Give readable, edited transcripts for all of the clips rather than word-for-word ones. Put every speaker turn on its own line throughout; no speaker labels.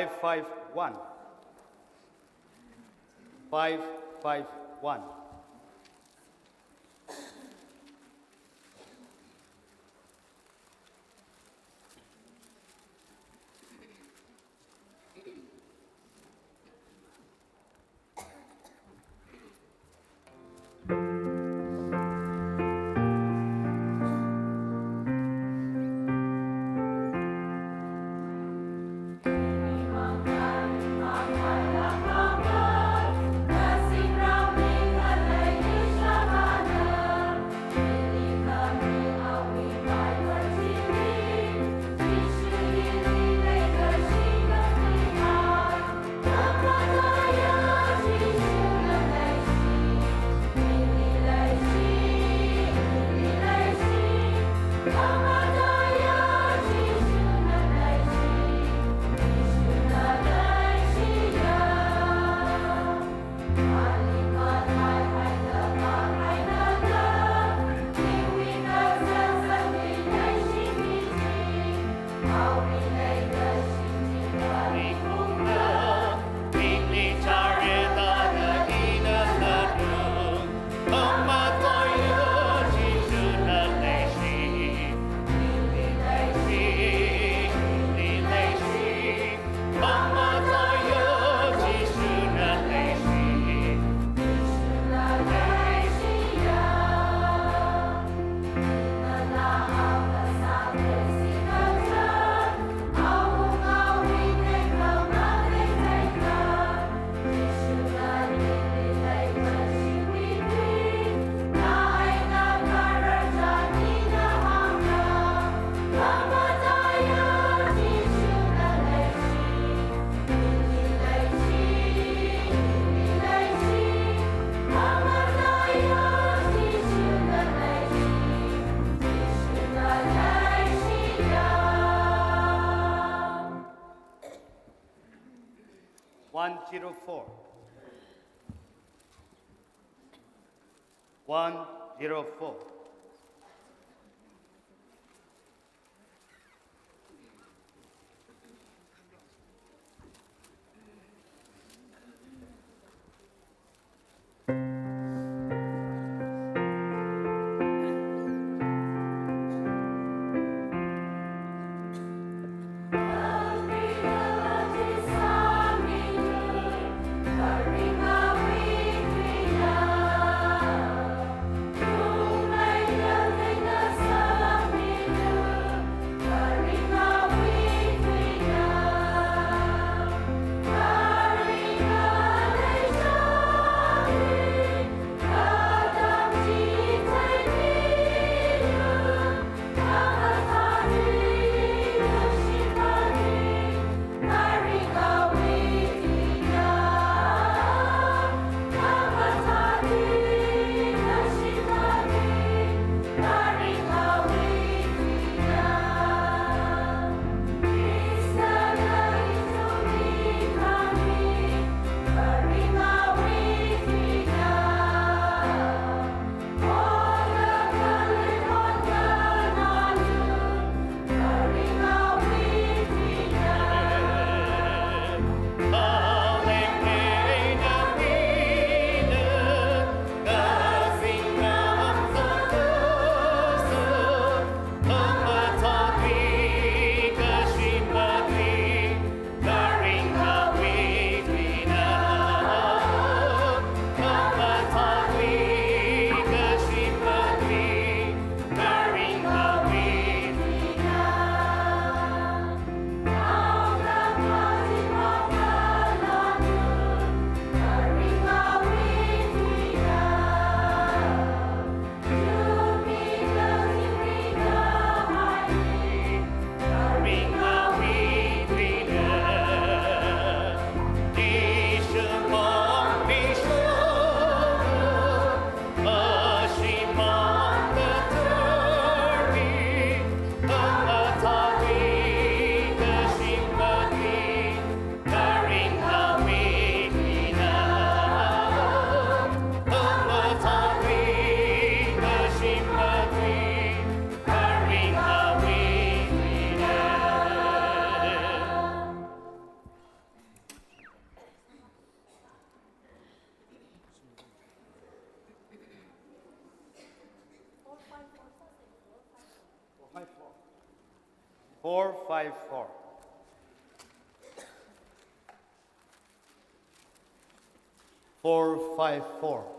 551. 551. (104) 104.
Ring a wee, wee, love.
454. 454.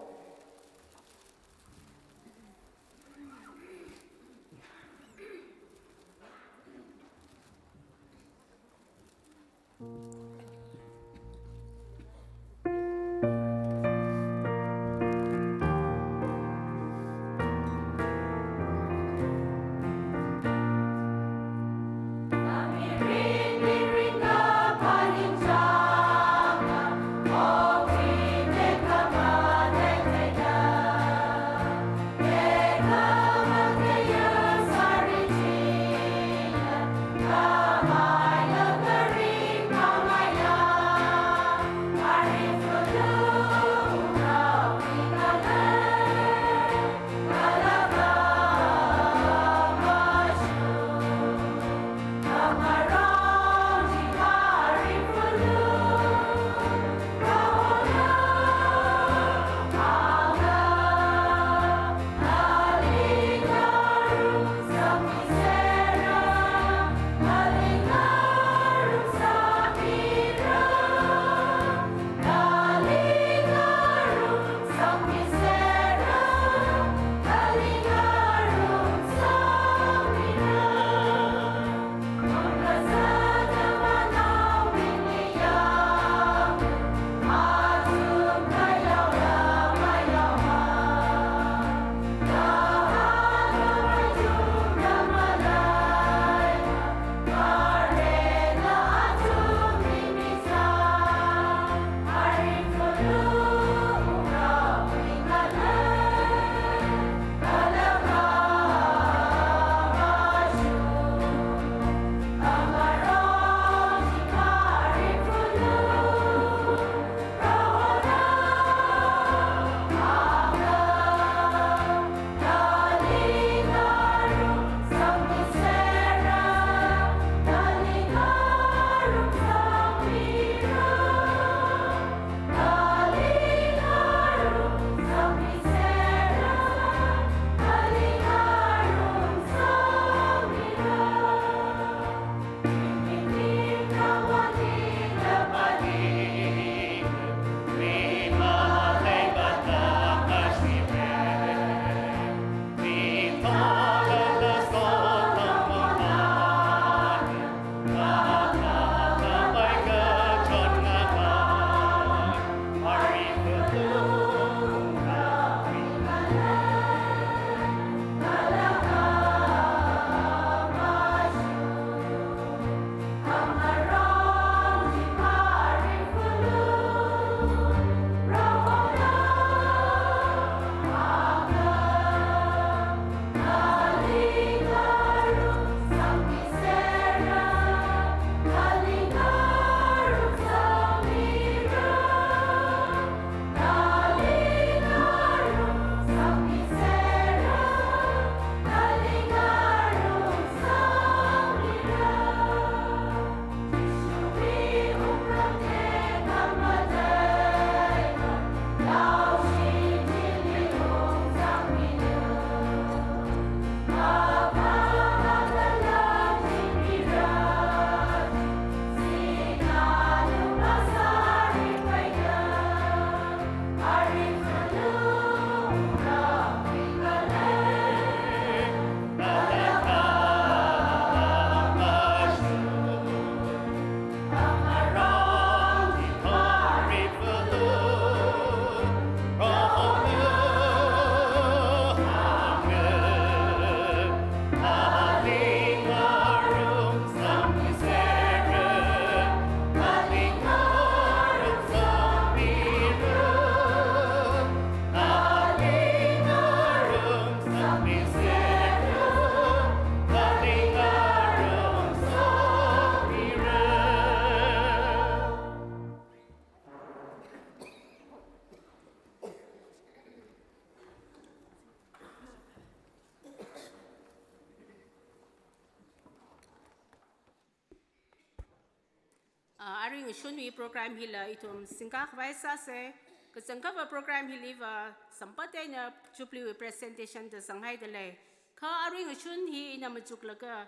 Aring shunwi program hila itum singkak vaisa se kesengkap program hiliva sampate na Jubilee presentation de Shanghai de le ka aring shun hi ina majuk laga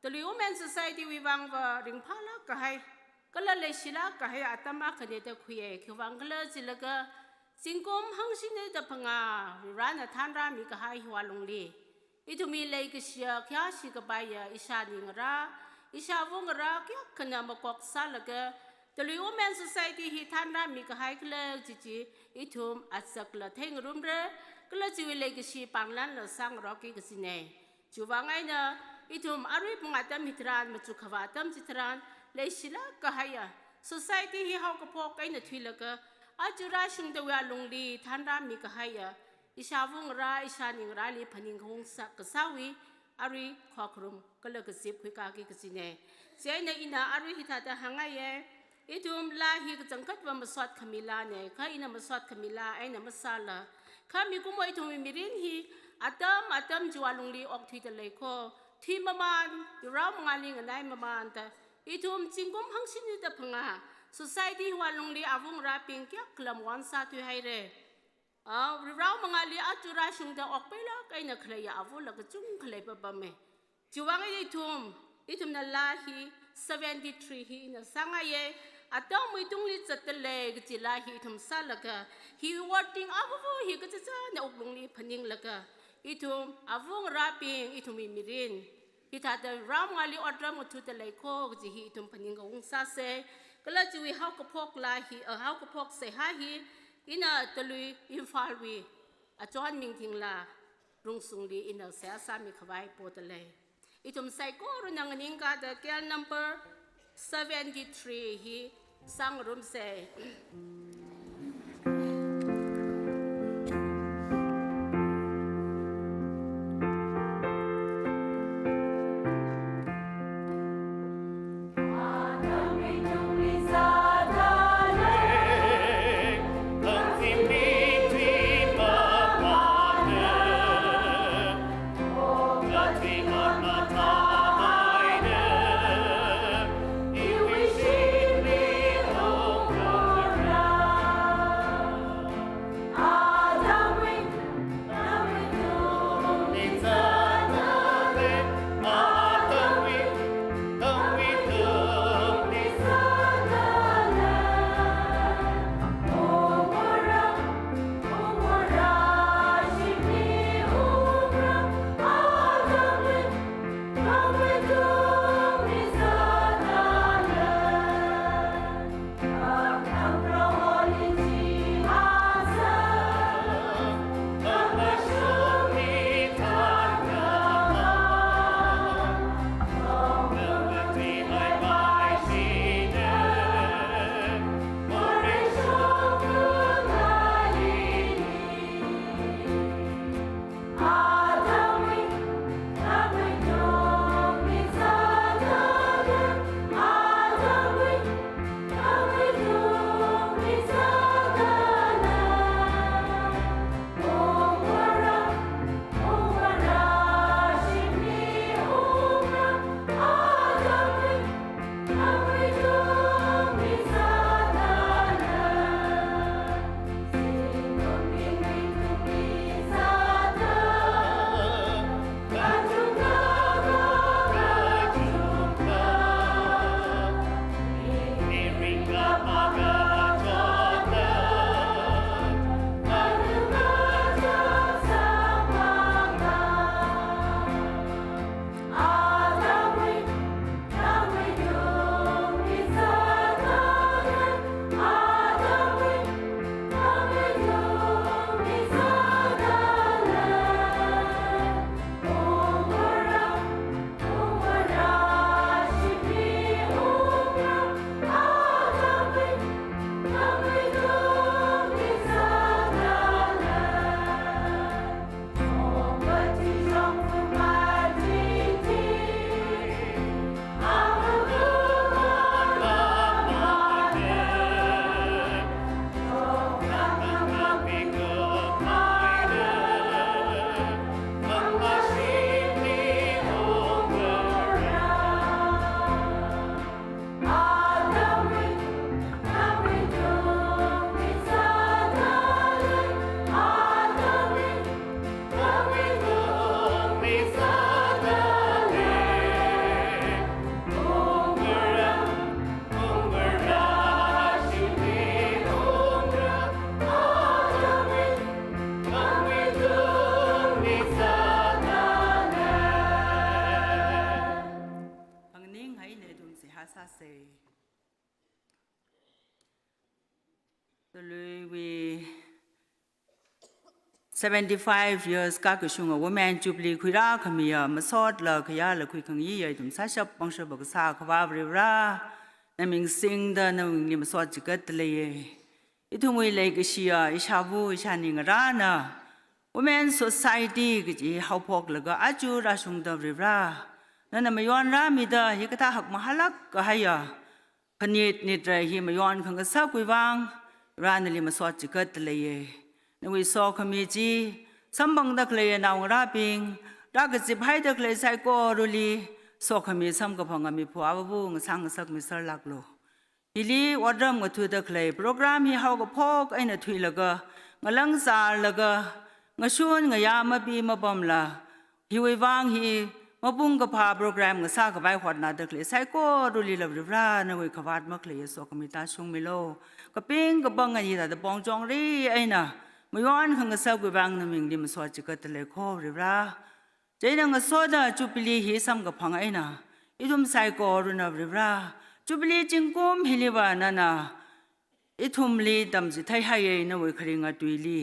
Talui Women Society wibang va ring phala kahai kala le sila kahai atama khane ta khuye khwang kala jilaga singkom hangsine da phanga rana thanra mi kahai hwalungli itumi le kishya kya shi ka baya isha ningra isha wongra kya khana makok salaga Talui Women Society hi thanra mi kahai kala jiji itum atsakla thengrumre kala jiwile kishi panglan la sang roki kisine juwangai na itum arui pungatam hitran machu khawatam chitran leishila kahaya society hi hau ka phok kaina thilaka ajura shingda wa lungli thanra mi kahaya isawung ra isaning ra li phaning hong sa kasawi ari khokrum kala kasip khika ki kisine seina ina arui hitata hangaye itum lahi kachangkat wa maswat khamila ne kha ina maswat khamila aina masala khami kumoi thumi mirin hi atam jualungli ok thita leiko thi maman ram ngaling anai maman ta itum chingum hangsini ta phanga society walungli avung raping kya klam wan sa tu haire raw mangali achura shungda ok pela kaina khlaya avula ka chung khlai pa bame juwangai itum na lahi 73 hi na sangaye atam muitungli chatale gchilahi itum salaka hi working avu hi ka cha na oklungli phaning laka itum avung raping itum mirin hitata ram ngali order mutu te leiko ji hi itum phaning ong sa se kala chui how ka phok la hi how ka phok se ha hi ina talui infal wi achon mingthing la rungsungli ina se asami khawai potale itum sai ko runang ning ka the kel number 73 hi sang room se
You wish it 75 years ka kushunga women jubilee kuira khamia masot la khaya la kui khangi yai tum sa shap bang shap sa khwa bra naming sing da naming ni masot jigat le ye itumui le gishia ishabu ishaning rana women society gi how pok la ga aju ra sung da bra nana mayon ra mi da hikata hak mahalak ka haya khanit nit ra hi mayon khang sa kui wang ran li masot jigat le ye we saw committee sambang da clay na raping ragazip hai da clay sai ko ruli so committee sam ka phanga mi phwa bu sang sak mi sar lak lo ili wadram ga thu da clay program hi how ga phok aina thui laga ngalang sa laga ngashun nga ya ma bi ma bom la hi we wang hi mapung ka pha program nga sa ka bai hot na da clay sai ko ruli la bra na we khawat ma clay so committee ta sung mi lo ka ping ka bang ani da bong jong ri aina mayon khang sa gu bang naming lim so chi ka tele kho ri bra jaina nga so da Jubilee hi sam ga phang ai na idum sai ko ru na ri bra Jubilee jingkom hiliwa na na ithum li dam ji thai hai na we khring a tui li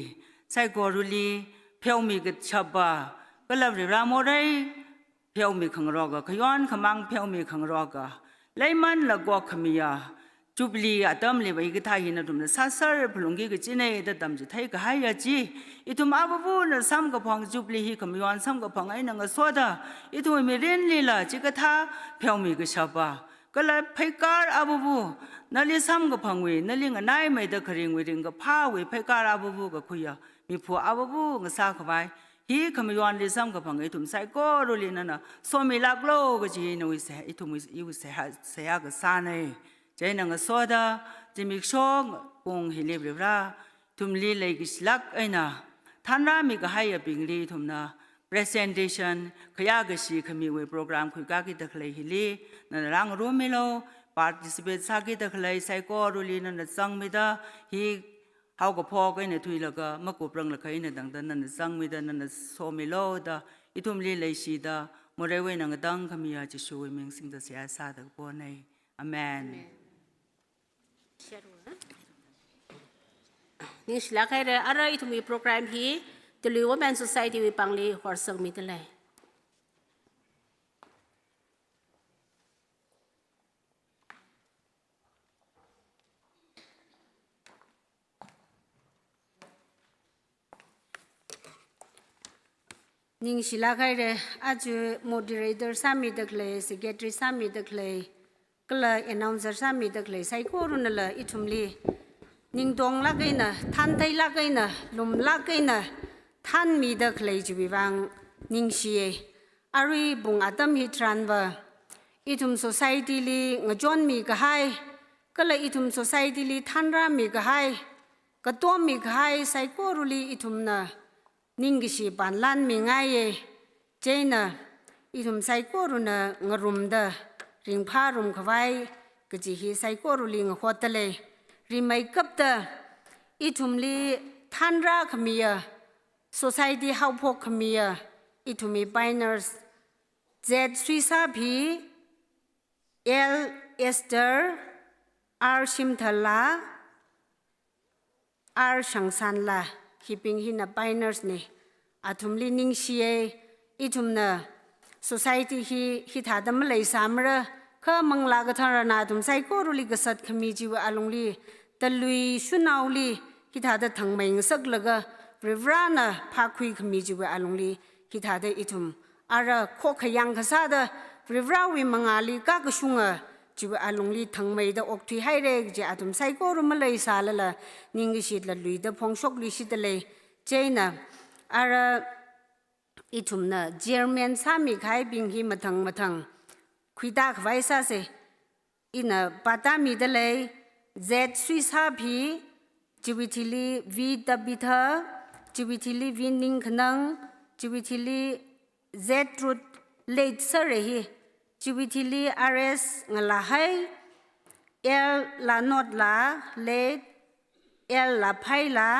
sai ko ru li pheu mi ga chaba kala ri bra mo dai pheu mi khang ro ga khyon khamang pheu mi khang ro ga leiman la go khamiya Jubilee atam le bai ga thai na dum sa sar phulungi ga chine da dam ji thai ga hai ya ji itum abu na sam ga phang Jubilee hi kamyon sam ga phang ai na nga soda itu mi ren li la ji ga tha pheu mi ga shaba kala phai kar abu na li sam ga phang we na li nga nai mai da khring we ring ga pha we phai kar abu ga khuya mi phu abu nga sa kha bai hi kamyon li sam ga phang ai tum sai ko ro li na na so mi lak lo ga ji no we se itum i se ha se ya ga sa nei jaina nga soda jimik song pong hilibra tumli legislak aina thanra mi ga haya bingli thumna presentation khaya ga shi khami we program khu ka ki dakhlai hili na rang rumilo participate sa ki dakhlai sai ko ruli na chang mi da hi how ga pho ga ne thui la ga ma ko prang la khai na dang dan na chang mi da na so mi lo da itumli lei shi da mo re we na nga dang khami ya chi shu we ming sing da sia sa da po nei amen
นี่สลักให้เรอะไรที่มีโปรแกรมฮีจะรู้ว่าแมนสุสัยที่วิปังลีหัวสังมีแต่เลยนิ่งสลักให้เรอาจจะ moderator สามีตะเลย secretary สามีตะเลยก็เลย announcer สามีตะเลยใส่กูรุนเลยอีทุมลีนิ่งตรงลักไงนะท่านไทยลักไงนะลุมลักไงนะท่านมีตะเลยจีบวังนิ่งเชียอารีบุงอาตมฮิตรันว่าอีทุม society ลีงจอนมีก็ให้ก็เลยอีทุม society ลีท่านรามีก็ให้ก็ตัวมีก็ให้ใส่กูรุลีอีทุมนะนิ่งกิชีปานล้านมีง่ายเจนะอีทุมใส่กูรุนะงรุมเดริงพารุมขวายก็จีฮีใส่กูรุลีงหัวตะเลยริไม่กับเดอีทุมลีท่านราขมีsociety เฮาพกขมีอีทุมี banners Z สุสาพี L Esther R ชิมทลา R ชังสันลาฮิปิงฮินะ banners นี่อาทุมลีนิ่งเชียอีทุมนะ society ฮิถาดมเลยสามระข้ามังลากทารณาทุมไซโกรุลิกษัตริย์ขมีจิวอาลงลีตะลุยชุนาวลีฮิถาดทั้งไม่สักละก็ริวรานะพาคุยขมีจิวอาลงลีฮิถาดอีทุมอาระโคขยังขซาดริวราวิมังอาลีกากชุงจิวอาลงลีทั้งไม่ดอกที่ให้เรกจะอาทุมไซโกรุมาเลยสาละนิ่งกิชิดละลุยดพงชกลิชิตเลยเจนะอาระอีทุมนะเจอร์แมนสามีขายบิงฮีมาทังคุยตากไว้ซะสิอินะปัตตามีเดเลยเจ็ดสุสาพีจีวิธีลีวีดับบิทาจีวิธีลีวินิงขนังจีวิธีลีเจ็ดรุดเลดเสรฮีจีวิธีลีอาร์เอสงลาให้เอลลานอดลาเลดเอลลาไพลา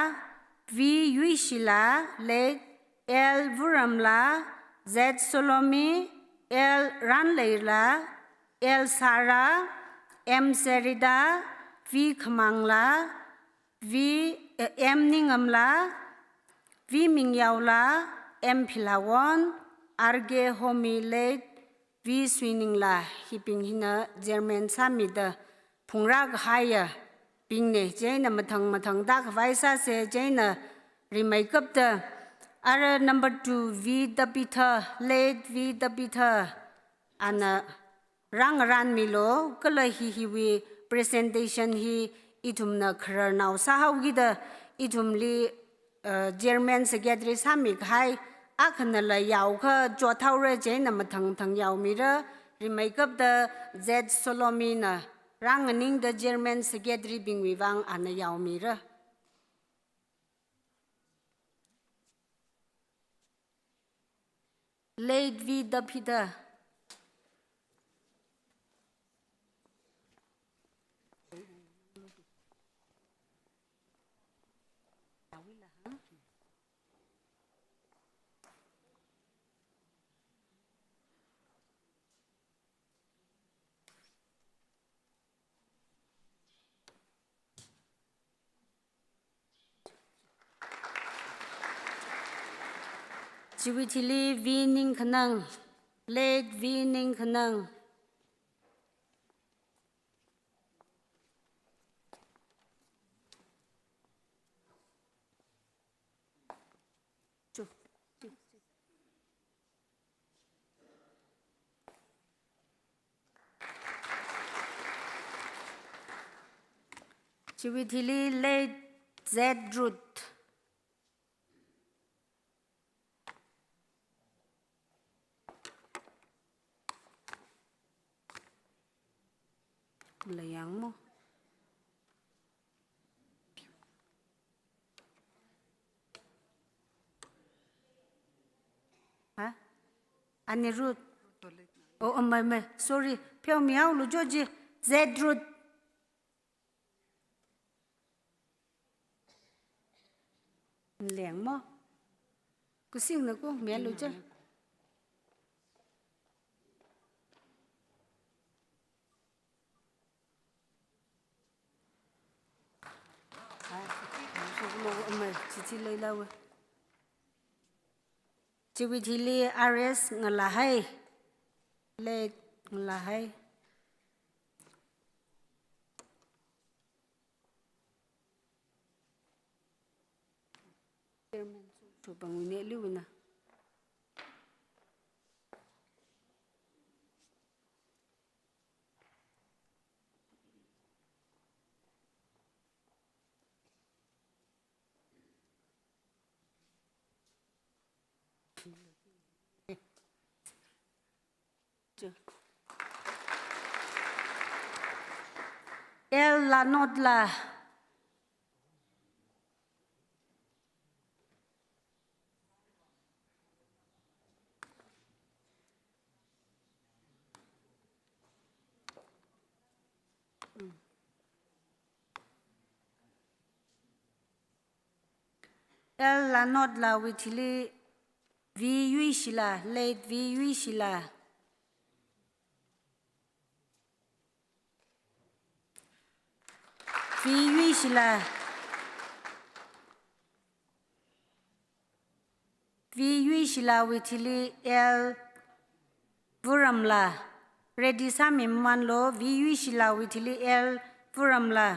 วียุยชิลาเลดเอลวูรัมลาเจ็ดโซโลมีเอลรันเลลาเอลซาราเอ็มเซริดาวีขมังลาวีเอ็มนิงมลา
vi ming yau la em philawon arge homi late vi swinging la hiping hina German samida pungra haya pingne jaina mathang dak vaisa se jaina remakeup the ara number 2 v the pitha late v the pitha ana ran milo kala hi we presentation hi itumna khrar naw sahau gi da itumli German secretary samik hai akhana la yaw kha chothau re jaina mathang yaw mira remakeup the z solomina ranganing the German secretary bingwiwang ana yaw mira late v the pitha Jubilee winning khanang late winning khanang Jubilee late Z root layang mo ha ani root oh my sorry pheo miao lu jo ji Z root leng mo ku sing na ko me lu jo Jubilee RS ngalahai late ngalahai tu bangune liuna El la not la El la not la witili vi yui shila late vi yui shila vi yui shila vi yui shila witili el vuramla ready sami manlo vi yui shila witili el vuramla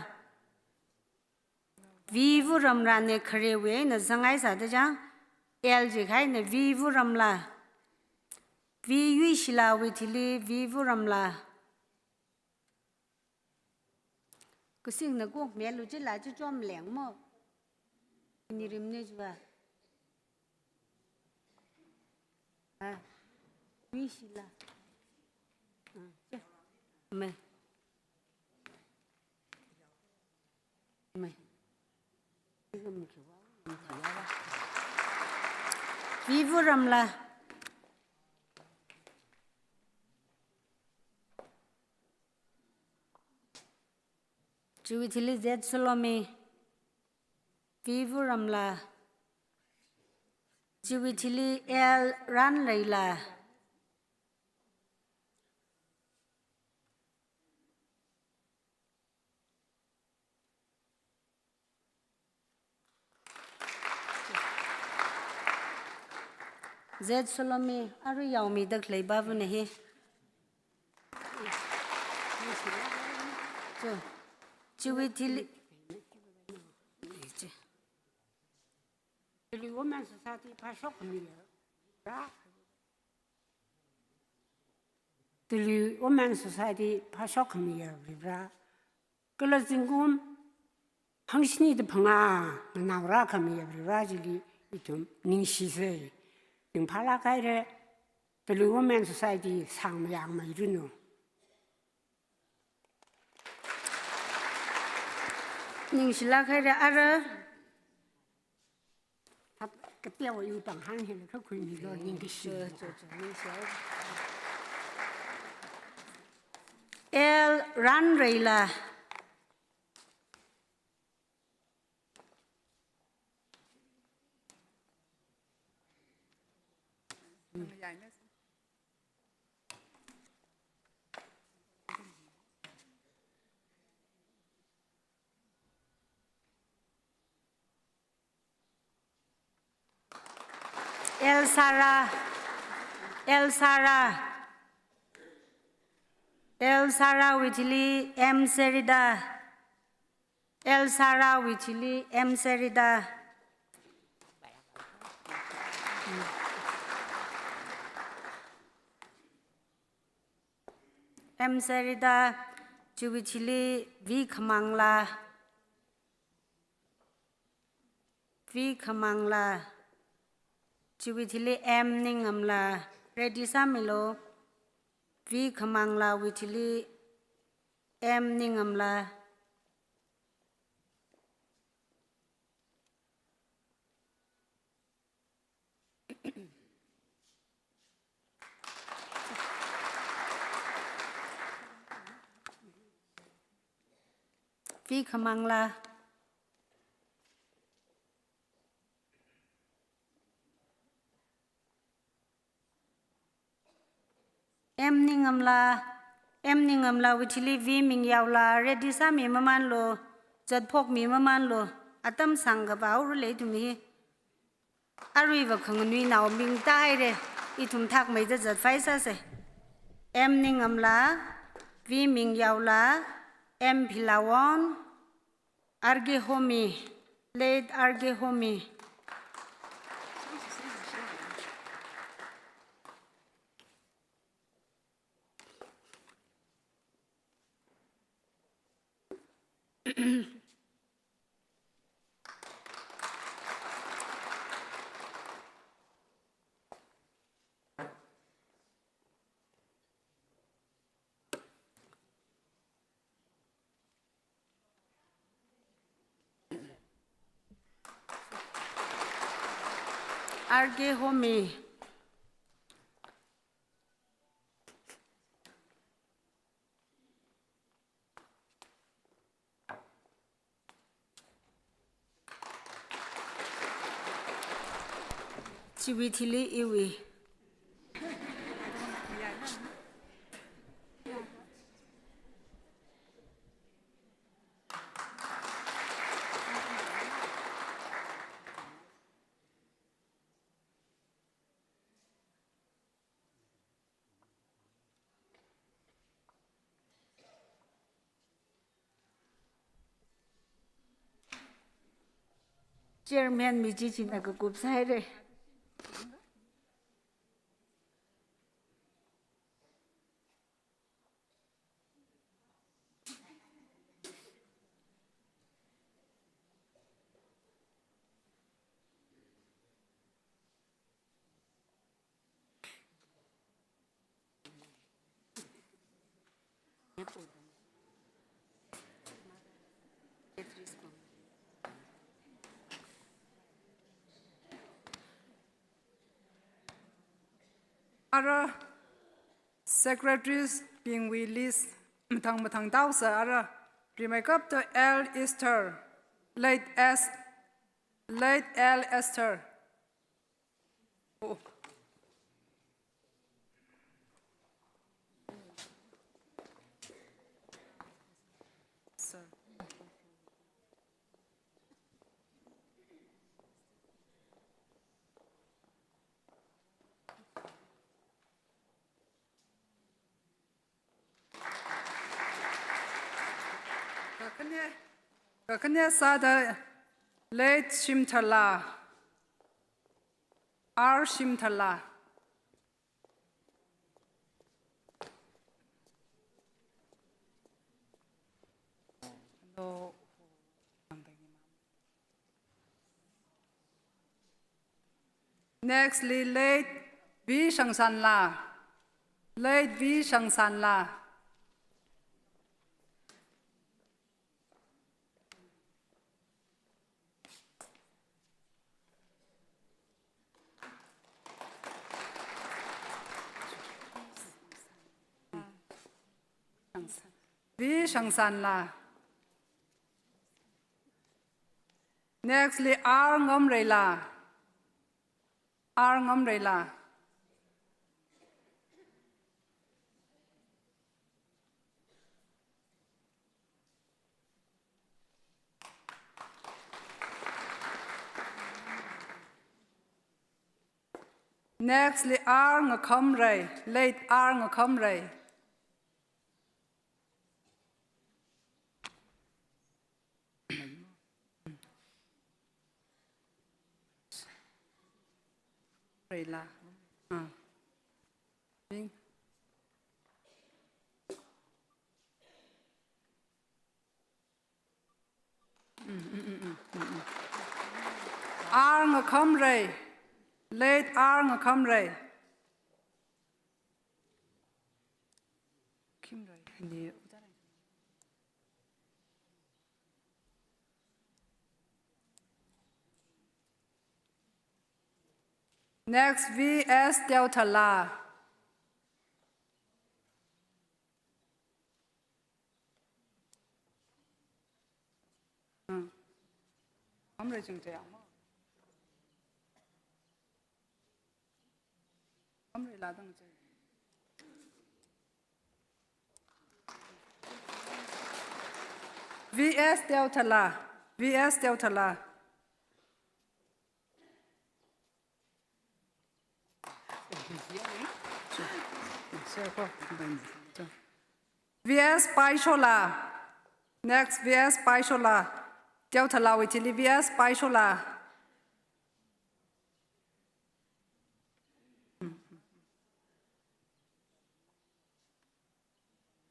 vi vuramla ne khrewe na zangai sa de jang el je khai ne vi vuramla vi yui shila witili vi vuramla ku sing na ko me lu je la ju chom leng mo ni rim ne jwa à yui shila me vi vuramla Jubilee Z Salome vi vuramla Jubilee L ran leila Zed Solomon Aru Yaumi the clay babunehi. Jubilee.
The Women's Society Pashok me. The Women's Society Pashok me. Galazingum Hangsni the Panga, Nauraka me, Rajili, itum, Ningshi say. In Palakaire, the Women's Society sang young Majuno.
Ningshilaka Ara.
Tell you don't hang him, how could you go English?
El Ranreila. El Sara. El Sara. El Sara Witili M Serida. El Sara Witili M Serida. M Serida Jubilee V Kamangla. V Kamangla. Jubilee M Ningamla. Ready Samilo. V Kamangla Witili M Ningamla. V Kamangla. M Ningamla Witili V Mingyawla Ready Sami Mamanlo Jad Pok Mi Mamanlo Atam Sanga Bao relate to me. Arriva Kanganui now Ming Tire Itum Tak made the Jad Faisa say. M Ningamla V Mingyawla M Pilawon Arge Homi Late Arge Homi. Arge Homi. Chibitili Iwi. Chairman Mijichi Nagakup Side.
Other secretaries being released matang daw sa ara remake up to L Esther late L Esther. Oh. Sir. Kakanya Sada late Shimtala. R. Shimtala. Nextly, late V. Shangsan La. Late V. Shangsan La. V. Shangsan La. Nextly, R. Ngomrela. R. Ngomrela. Nextly, R. Ngakomre. Late R. Ngakomre. Rela. R. Ngakomre. Late R. Ngakomre. Next, V.S. Delta La. V.S. Delta La. V.S. Delta La. V.S. Paishola. Next, V.S. Paishola. Delta La Witili V.S. Paishola.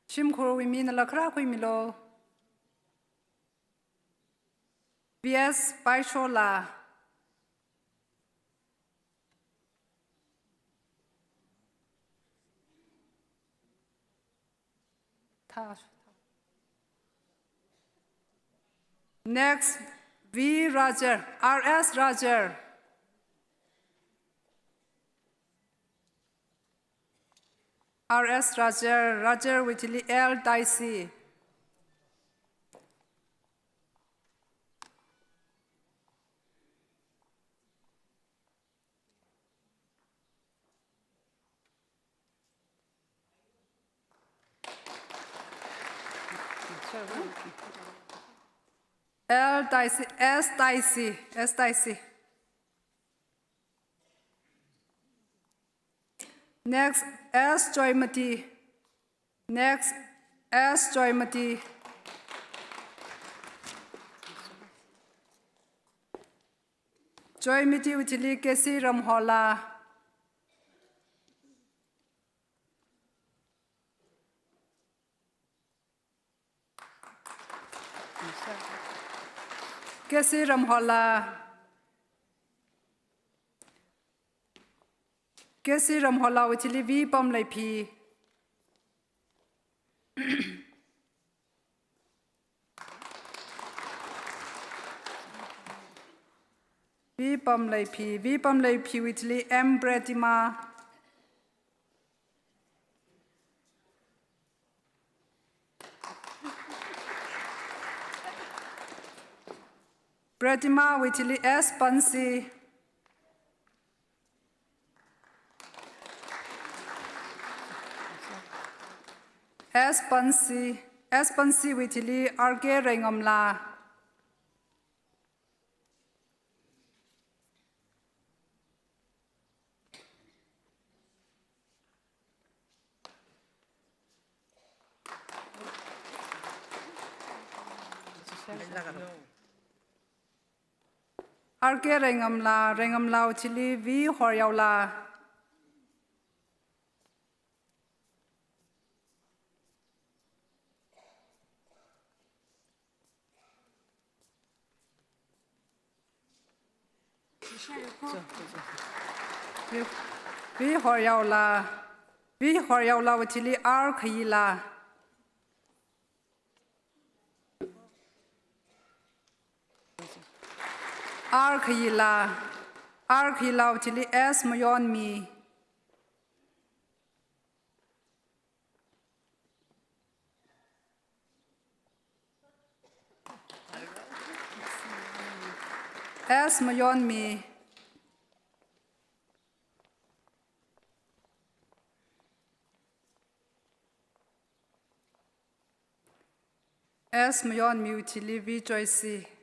Shimkuru we mean la kra kui milo. V.S. Paishola. Next, V. Roger. R.S. Roger. R.S. Roger. Roger with L. Dicey. L. Dicey. S. Dicey. S. Dicey. Next, S. Joymati. Next, S. Joymati. Joymati with Kesi Ramhola. Kesi Ramhola. Kesi Ramhola with V. Pom Lai P. V. Pom Lai P. V. Pom Lai P with M. Bredima. Bredima with S. Bansi. S. Bansi. S. Bansi with Arge Rengamla. RK rengam lau chili V hor yau la V hor yau la chili R khi la R khi la chili S mayon mi S mayon mi S mayon mi chili V choice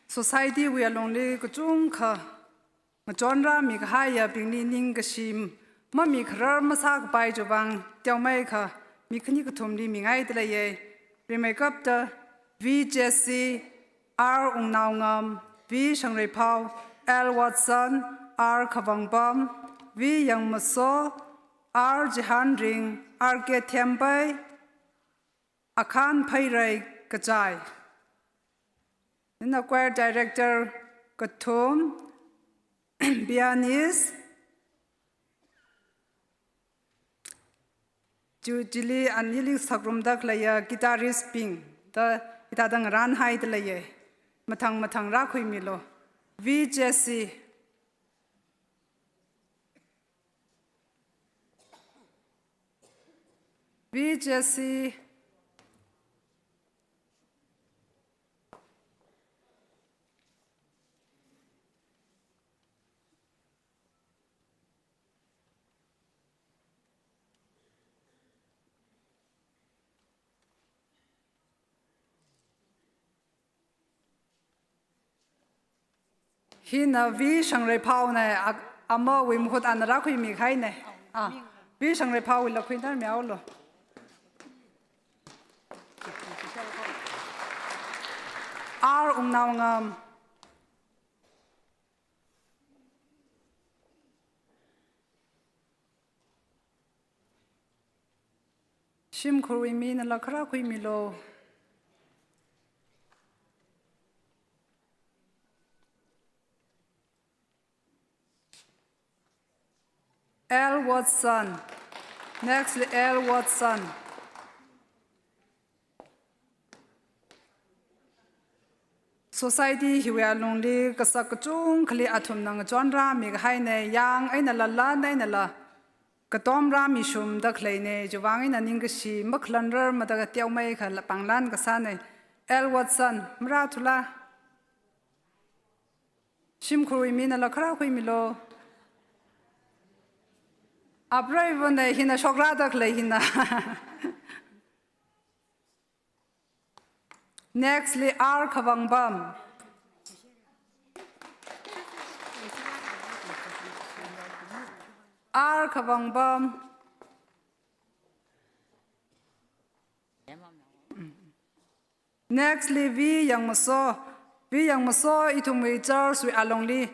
Society we are lonely ko chung kha ma genre mi kha ya ping ni ning ka sim ma mi khrar ma sa ka pai jo bang tiao mai kha mi khani ka thum li mi ngai de la ye re makeup ta V Jesse R ung nau ngam V sang rei phau L Watson R khawang bam V yang ma so R jihan ring R ke thiampai akhan phai rai ka chai the choir director Kathum, pianist Jubilee and Yili Sakrum Daklaya, guitarist Ping, the Itadang Ran Haid Laye, Matang Rakui Milo, V. Jesse, V. Jesse. Hina V sang rei phau ne amo wim khut an ra khui mi khai ne V sang rei phau la khui dar miao lo R nau ngam Shim khui mi na la khra khui mi lo L. Watson. Next, L. Watson. Society hi we are lonely kasak chung khali athum nang genre mi hai ne yang aina la la na la katom ra mi shum da khlei ne jawang ina ning si makhlanrer ma da tiau mai khal panglan ka sa ne L. Watson mra thula shim khui mi na la khra khui mi lo Abrai vone hina shokra dak le hina. Nextly R khawang bam. R khawang bam. Nextly V yang maso itumwi church we alongly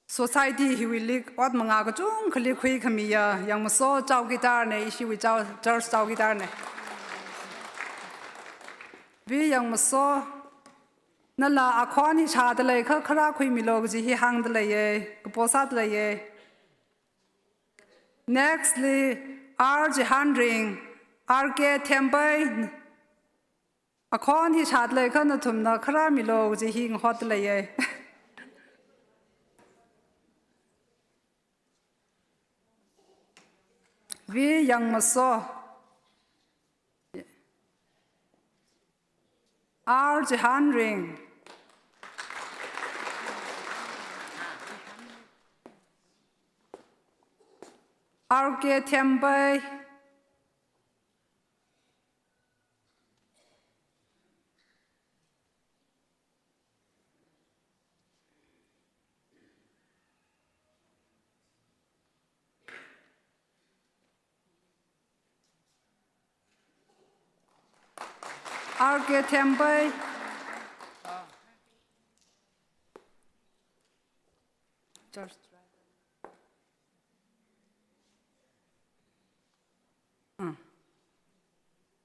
Society he will lick what manga go chung khali khui khamiya yang maso chau guitar ne ishi wi chau church chau guitar ne Vi yang maso na la akhwani cha de le kha khara khui mi log ji hi hang de le ye ko posa de le ye Nextly R ji handring R ke tempai akhwani cha de le kha na thum na khara mi log ji hi hot le ye Vi yang maso R Jahan Ring, R K Thiambai, R K Thiambai,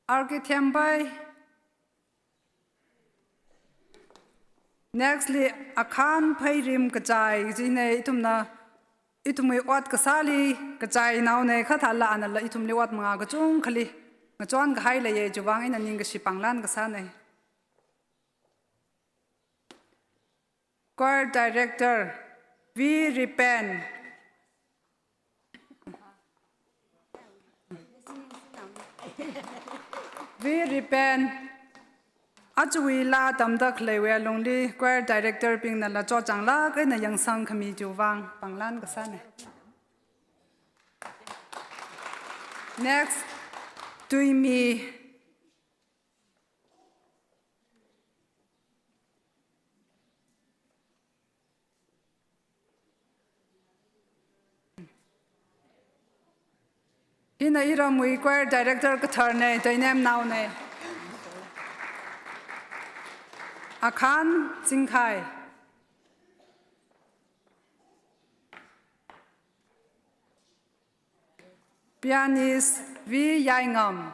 R K Thiambai. Nextly, Akhan Pairim Kachai, Zine Itumna Itumwe Wat Kasali, Kachai now ne Katala and Itumli Wat Magajung Kali, Majon Haile, Jovang in an English Panglan Kasane. Choir Director, we repent. We repent. Ajui la damda klewe longli choir director ping na la cho chang la kai na yang sang khami ju wang panglan ka sa ne. Next, Tuimi. Hina ira mui choir director ka thar ne dainem now ne. Akhan Jingkai, pianist V Yaingam,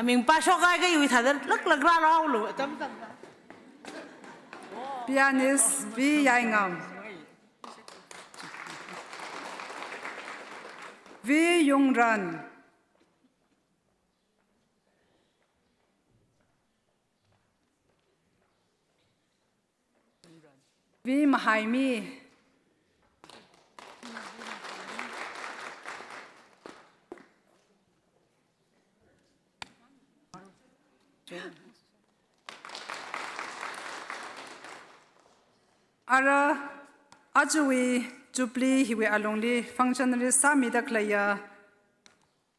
mình pa số cái gì thật rất là ra lâu luôn chấm chấm
pianist V Yaingam, V Yungran, V Mahaimi, Ara Ajui Jubilee Hiwe Alongli functionary Sami da Klaya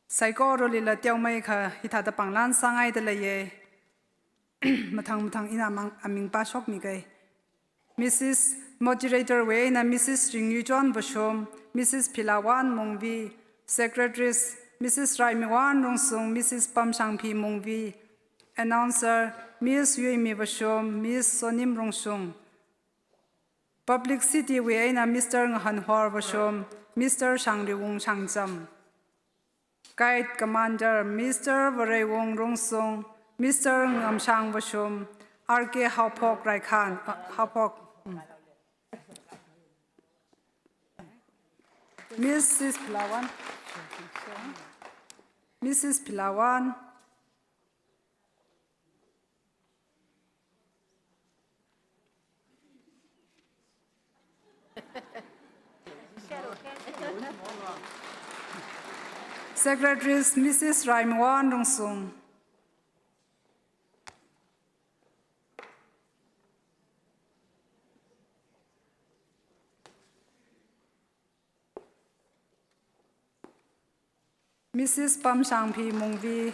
Psychoroli la Tiaumai Ka Hitata Panglan Sangai de Laye Matang Inamang Aming Pashok Migay. Mrs. Moderator Wayne and Mrs. Ringyu John Bashom, Mrs. Pilawan Mongvi, Secretaries Mrs. Raimiwan Rongsung, Mrs. Pam Shangpi Mongvi, Announcer Ms. Yuimi Bashom, Ms. Sonim Rongsung, Public City Wayne and Mr. Ngahanhor Bashom, Mr. Shangriwung Shangjam, Guide Commander Mr. Varewong Rongsung, Mr. Ngamshang Bashom, RK Haupok Raikhan, Haupok. Mrs. Pilawan. Mrs. Pilawan. Secretaries Mrs. Raimwan Rongsung. Mrs. Pam Shangpi Mongvi.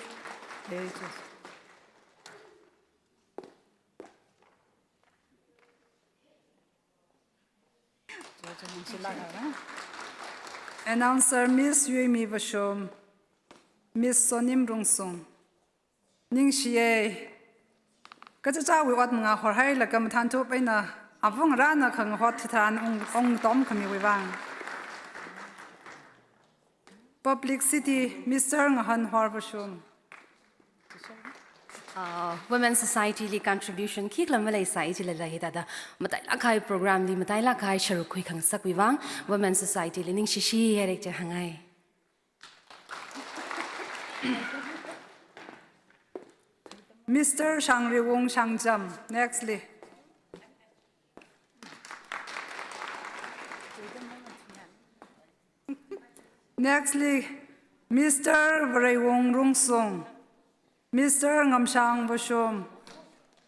Announcer Miss Yuimi Bashom, Miss Sonim Rongsung. Ning Xie. Kacha we wat mga horhai la kam than tu na avung rana khang hot than ong tom khami we wang. Public City, Mr. Ngahan Horbashum.
Women's Society li contribution ki klamale society le lahi dada matai la khai program li matai la khai sharu khui khang sak wiwang Women's Society li ning shishi herek cha hangai
Mr. Shangriwung Shangjam. Nextly. Nextly, Mr. Varewong Rongsung. Mr. Ngamshang Boshum,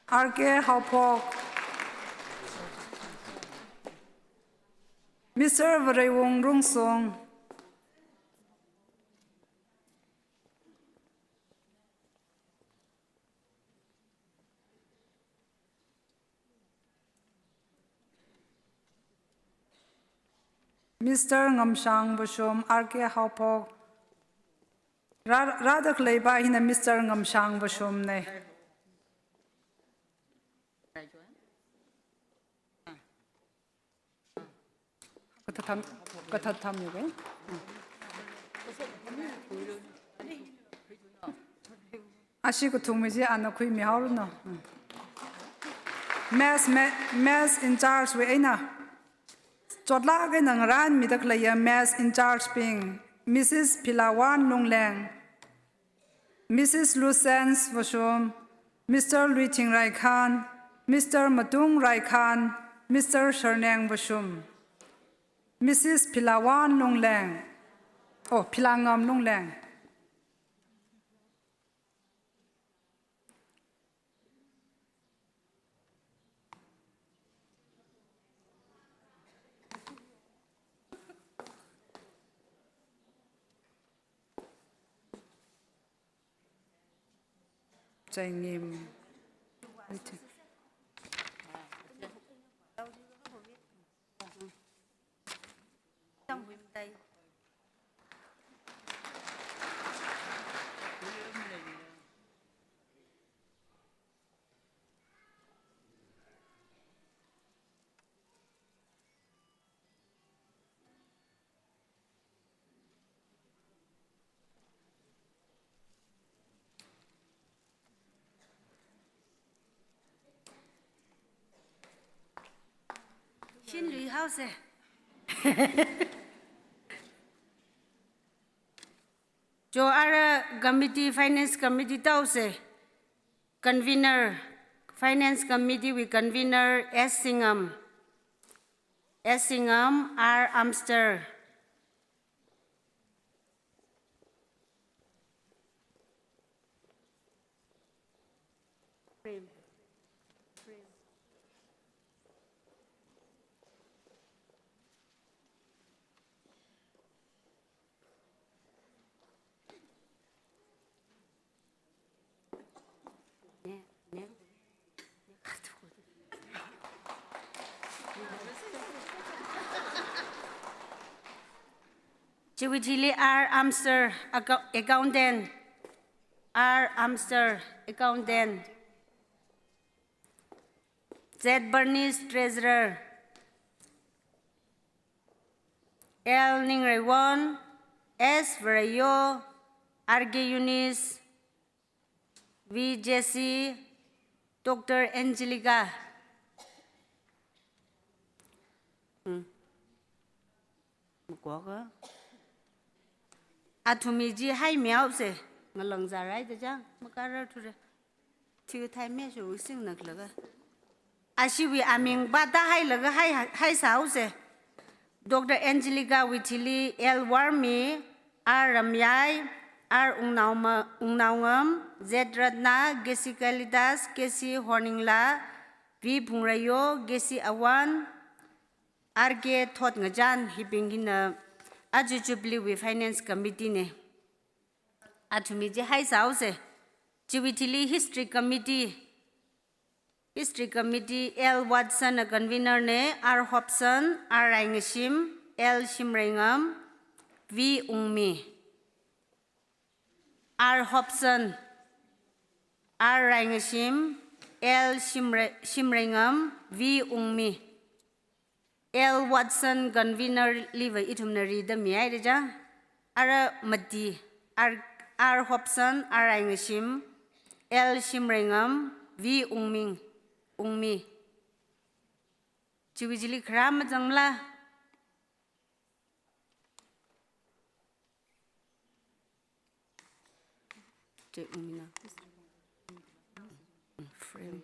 RK Haupok, Mr. Varewong Rungsong, Mr. Ngamshang Boshum, RK Haupok, Radak Leba in Mr. Ngamshang Boshum ne. Katatam again. Ashiku Tumiji and the Queen Miharuno. Mass in charge with Ina. Jodlagan and Ran Midaklaya mass in charge being Mrs. Pilawan Longlang, Mrs. Lucens Vashum, Mr. Luiting Raikan, Mr. Madung Raikan, Mr. Shernang Vashum, Mrs. Pilawan Longlang, oh, Pilangam Longlang. Chạy nghiêm
Xin lùi house. Jo ara committee finance committee tause convener finance committee with convener S Singham R Amster Jubilee R Amster accountant R Amster accountant Z Bernice treasurer L Ningrewan S Varayo RG Eunice V Jesse Dr. Angelica Atumiji hai miao se ngalong za rai da jang makara thure thiu thai me su sing nak laga ashiwi aming bata hai laga hai sao se Dr. Angelica Withili L Warmi R Ramyai R Ungnaungam Z Ratna Gesi Kalidas Gesi Horningla V Pungrayo Gesi Awan RG Thot Ngajan Hipingina Aju Jubilee with Finance Committee ne. Atumiji hai sao se. Jubilee History Committee L Watson a convener ne. R Hobson R Rangashim L Shimrangam V Ungmi. R Hobson R Rangashim L Shimrangam V Ungmi. L Watson convener live itumnari the miaja R Madi R Hobson R Angashim L Shimrangam V Ungmi Jubilee Kram Jangla frame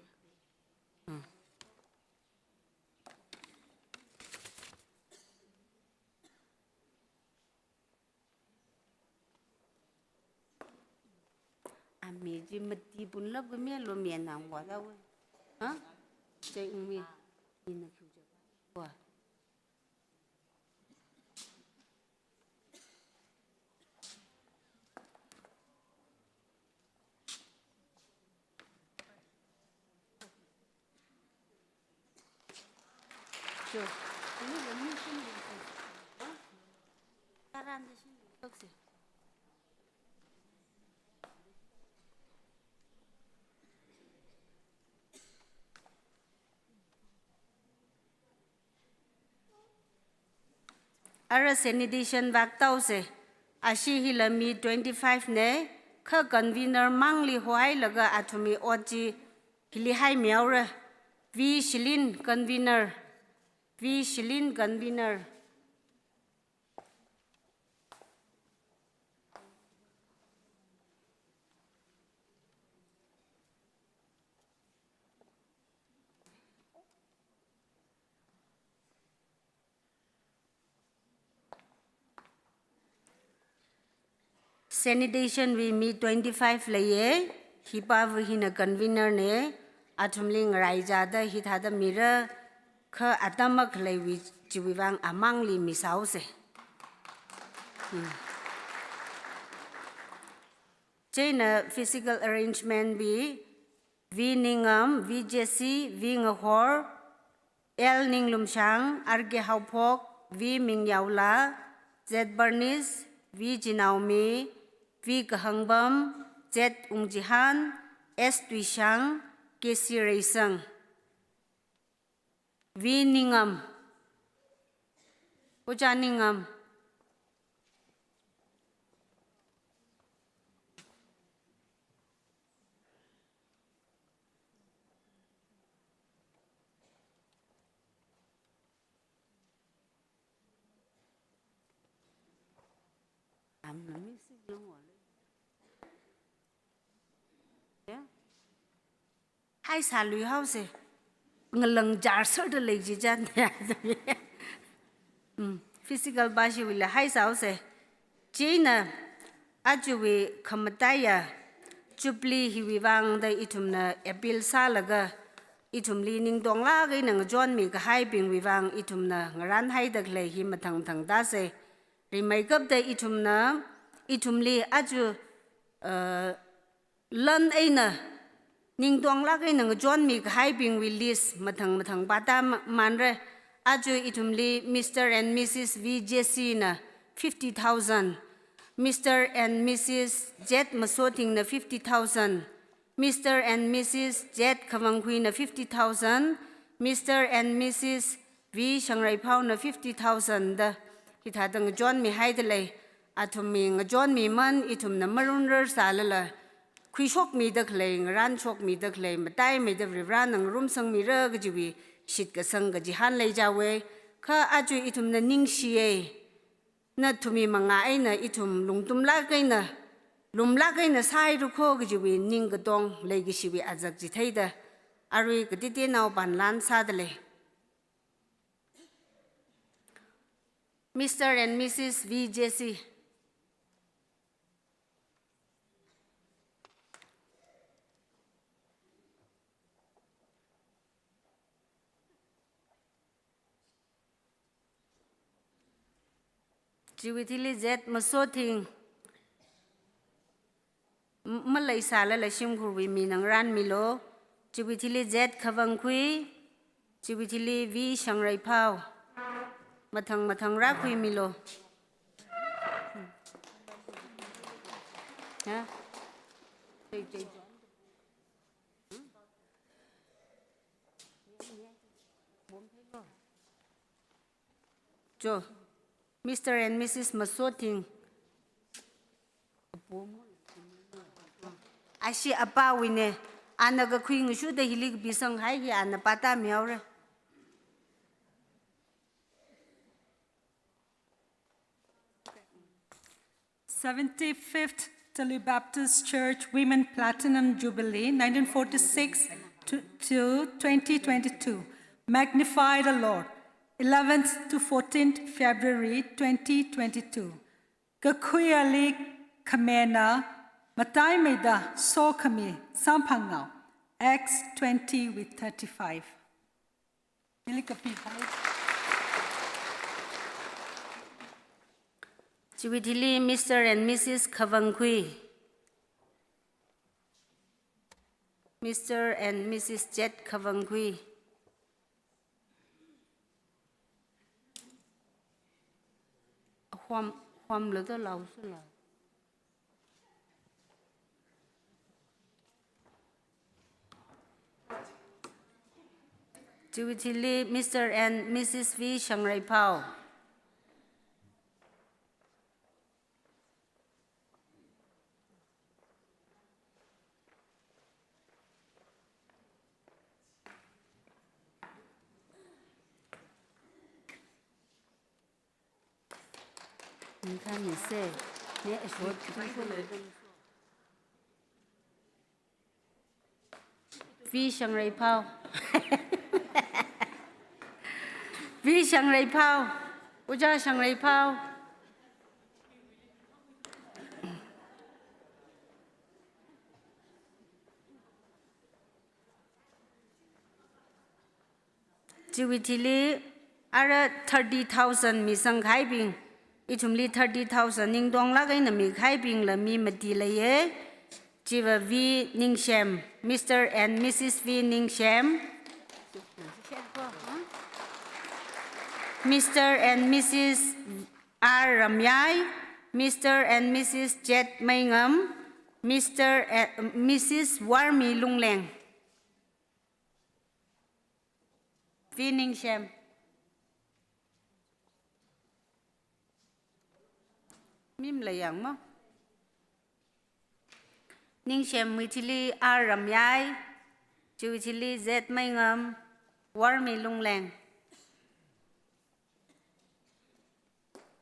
Ami ji mati pun la gumi lo mi nang wa da we. Ha? Chai mi na khu ja. Wa. Sure. Ini lo mi sin ni. Ha? Karan de sin. Tok se. Ara sanitation vak tau se ashi hilami 25 ne kha convener mangli hoai laga athumi oji hili hai miaura vi shilin convener Sanitation we meet 25 laye hipa hina convener ne athumling raija da hithada mira kha atamak lewi chiwang amangli misau se China physical arrangement be vi ningam vi jesi vi ngahor el ninglumshang arge haupok vi mingyaula z bernice vi jinaumi vi kahangbam z ungjihan s tuishang kesi reisang vi ningam Puja ningam hai sa lui hao se ngalang jar sir de lei ji jan physical bashi wila hai sao se China ajuwi khamataya Jubilee hiwi wang da itumna appeal sa laga itumli ning dong la gai nang jon mi ka hai ping wi wang itumna ngaran hai dak le hi mathang thang da se ri mai kap da itumli aju lan aina ning dong la gai nang jon mi ka hai ping wi list mathang bata manre aju itumli Mr. and Mrs. VJC na 50,000 Mr. and Mrs. Jet Masoting na 50,000 Mr. and Mrs. Jet Kawanghui na 50,000 Mr. and Mrs. V Shangrai Pao na 50,000 da hitadang John mi haidale atumi ng John mi man itum na marunrer salala Kuishok mi da klay ran chok mi da klay matay mi da ran ng room sang mi ra gajiwi shit ka sang gajihan lay jawe ka aju itum na ningshiye na tumi mga ay na itum lungtum lagay na lumlagay na say ruko gajiwi ning gadong lay gishiwi azag jitay da arui gaditi na banlan sadale Mr. and Mrs. VJC Jiwitili Z Masoting Malay Sala Lashim Kurwi Minang Ran Milo Jiwitili Z Kavangkui Jiwitili V Shangrai Pao Matang Rakui Milo Jo Mr. and Mrs. Masoting Ashi apa wine anaga kuing shu de hilig bisang hai hi anapata miaure
75th Talui Baptist Church Women Platinum Jubilee, 1946 to 2022. Magnify the Lord, 11th to 14th February 2022. Kakuyali Kamena Matai Meda So Kami Sampangao. Acts 20 with 35.
Jubilee, Mr. and Mrs. Kavangui. Mr. and Mrs. Jet Kavangui. Huam lỡ tới lâu số là. Jubilee, Mr. and Mrs. V. Shangrai Pao.你看你谁？你说V Shangrai Pao. V Shangrai Pao. Uja Shangrai Pao. Jubilee are 30,000 misang khai bing. Itumli 30,000 ning dong la gai na mi khai bing la mi mati la ye. Jiva V Ningshem, Mr. and Mrs. V Ningshem. Mr. and Mrs. R Ramyai, Mr. and Mrs. Jet Maingam, Mr. and Mrs. Warmi Lungleng. V Ningshem. Mim là yang mo. Ningshem Mitili R Ramyai, Jubilee Z Maingam, Warmi Lungleng.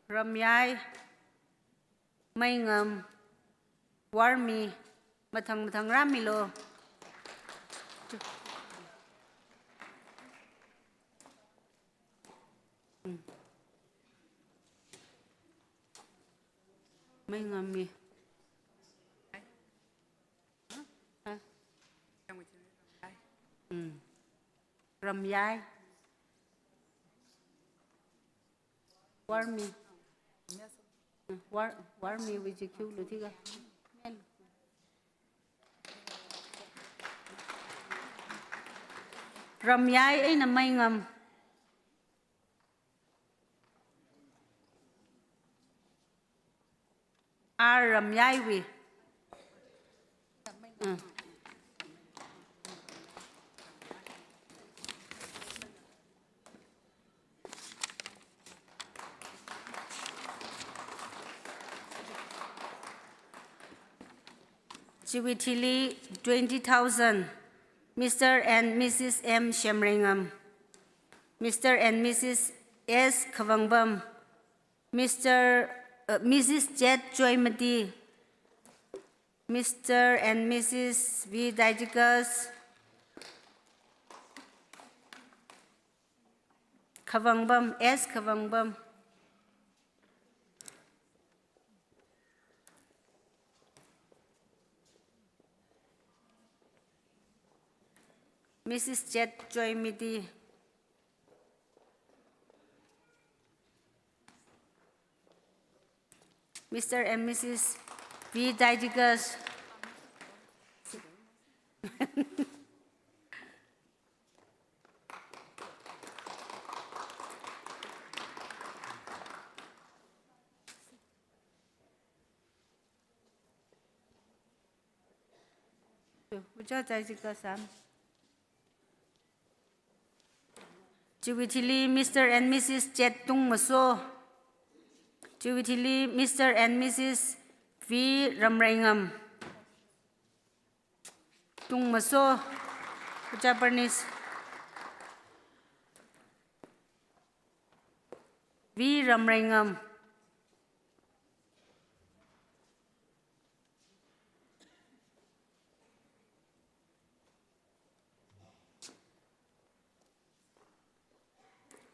Ramyai, Maingam, Warmi, Matang Ramilo. Maingam mi. Ramyai, Warmi. Warmi với chữ Q là thế cả. Ramyai ấy là mây ngầm. Ramyai vì. Jubilee 20,000. Mr. and Mrs. M. Shemringam. Mr. and Mrs. S. Kavangbam. Mrs. Jet Joymati. Mr. and Mrs. V. Dajikas. Kavangbam, S. Kavangbam. Mrs. Jet Joymati. Mr. and Mrs. V. Dajikas. Jubilee, Mr. and Mrs. Jet Tung Maso. Jubilee, Mr. and Mrs. V. Ramraingam. Tung Maso. Japanese. V. Ramraingam.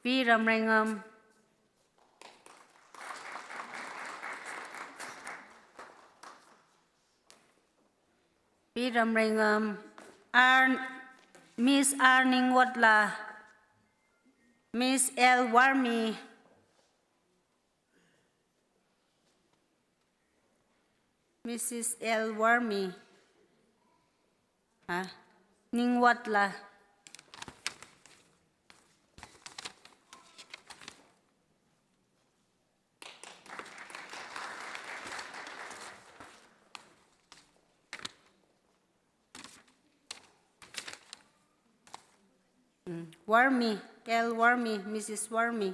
V. Ramraingam. Pi ram ringam Miss Arning Watla, Miss L Warmi, Mrs. L Warmi, Ning Watla. Warmi, L Warmi, Mrs. Warmi.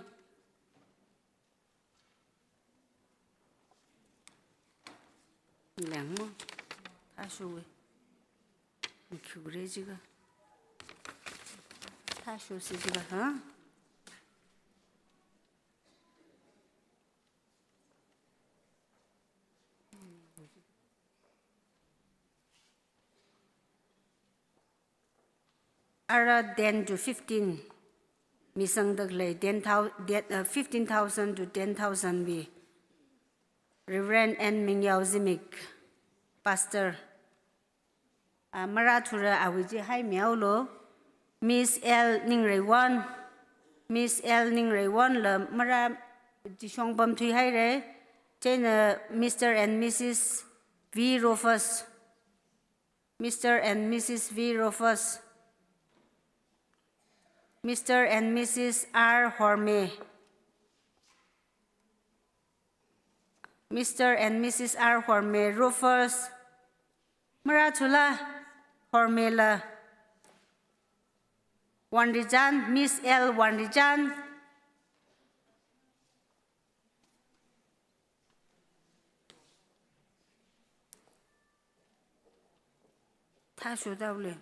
Lang mo, tashuwe. Mikure jiga. Tashu si jiga, ha? Ara 10 to 15. Misang daglay 15,000 to 10,000 bi. Reverend N. Mingyao Zimik, Pastor. Marathura awiji hai miao lo. Miss L. Ningray 1. Miss L. Ningray 1 la mara jishong bam thui hai re. Chena Mr. and Mrs. V. Rufus. Mr. and Mrs. V. Rufus. Mr. and Mrs. R. Horme. Mr. and Mrs. R. Horme, Rufus. Maratula, Hormela. Wandijan, Miss L. Wandijan. Tashu daule.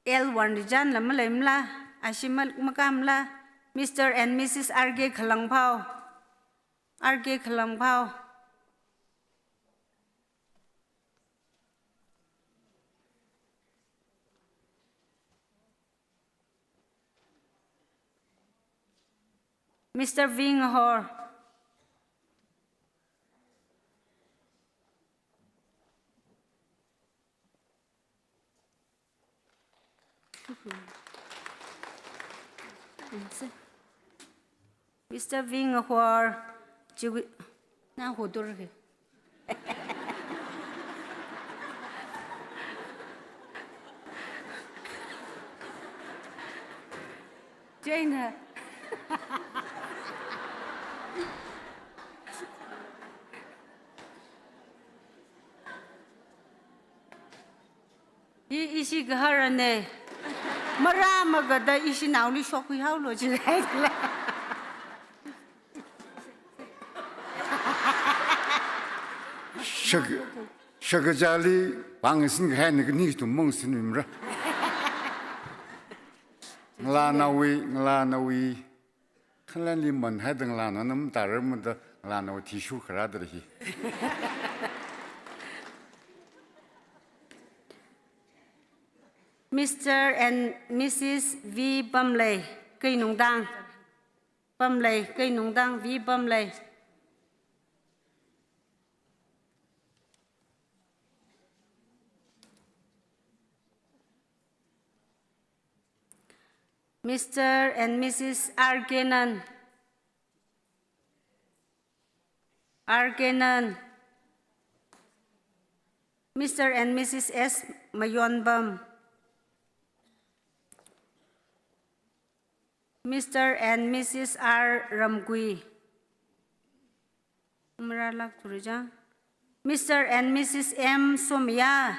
L. Wandijan la malayimla, Ashimal makamla. Mr. and Mrs. R.G. Khalangpao. R.G. Khalangpao. Mr. Ving Ahor. Mr. Ving Ahor. Na hudur ke. Jane. Isi gaharane. Marama gada isi nauli shokui haulo jirai.
Shagajali bangsin hai nik ni tu mong sinimra. Ngla nawi khalan liman hai dang la nam taram da ngla nawi tishu khradri.
Mr. and Mrs. V. Bumley, Cây Nung Dang. Bumley, Cây Nung Dang, V. Bumley. Mr. and Mrs. Argenan. Argenan. Mr. and Mrs. S. Mayonbam. Mr. and Mrs. R. Ramgui. Mr. and Mrs. M. Somya.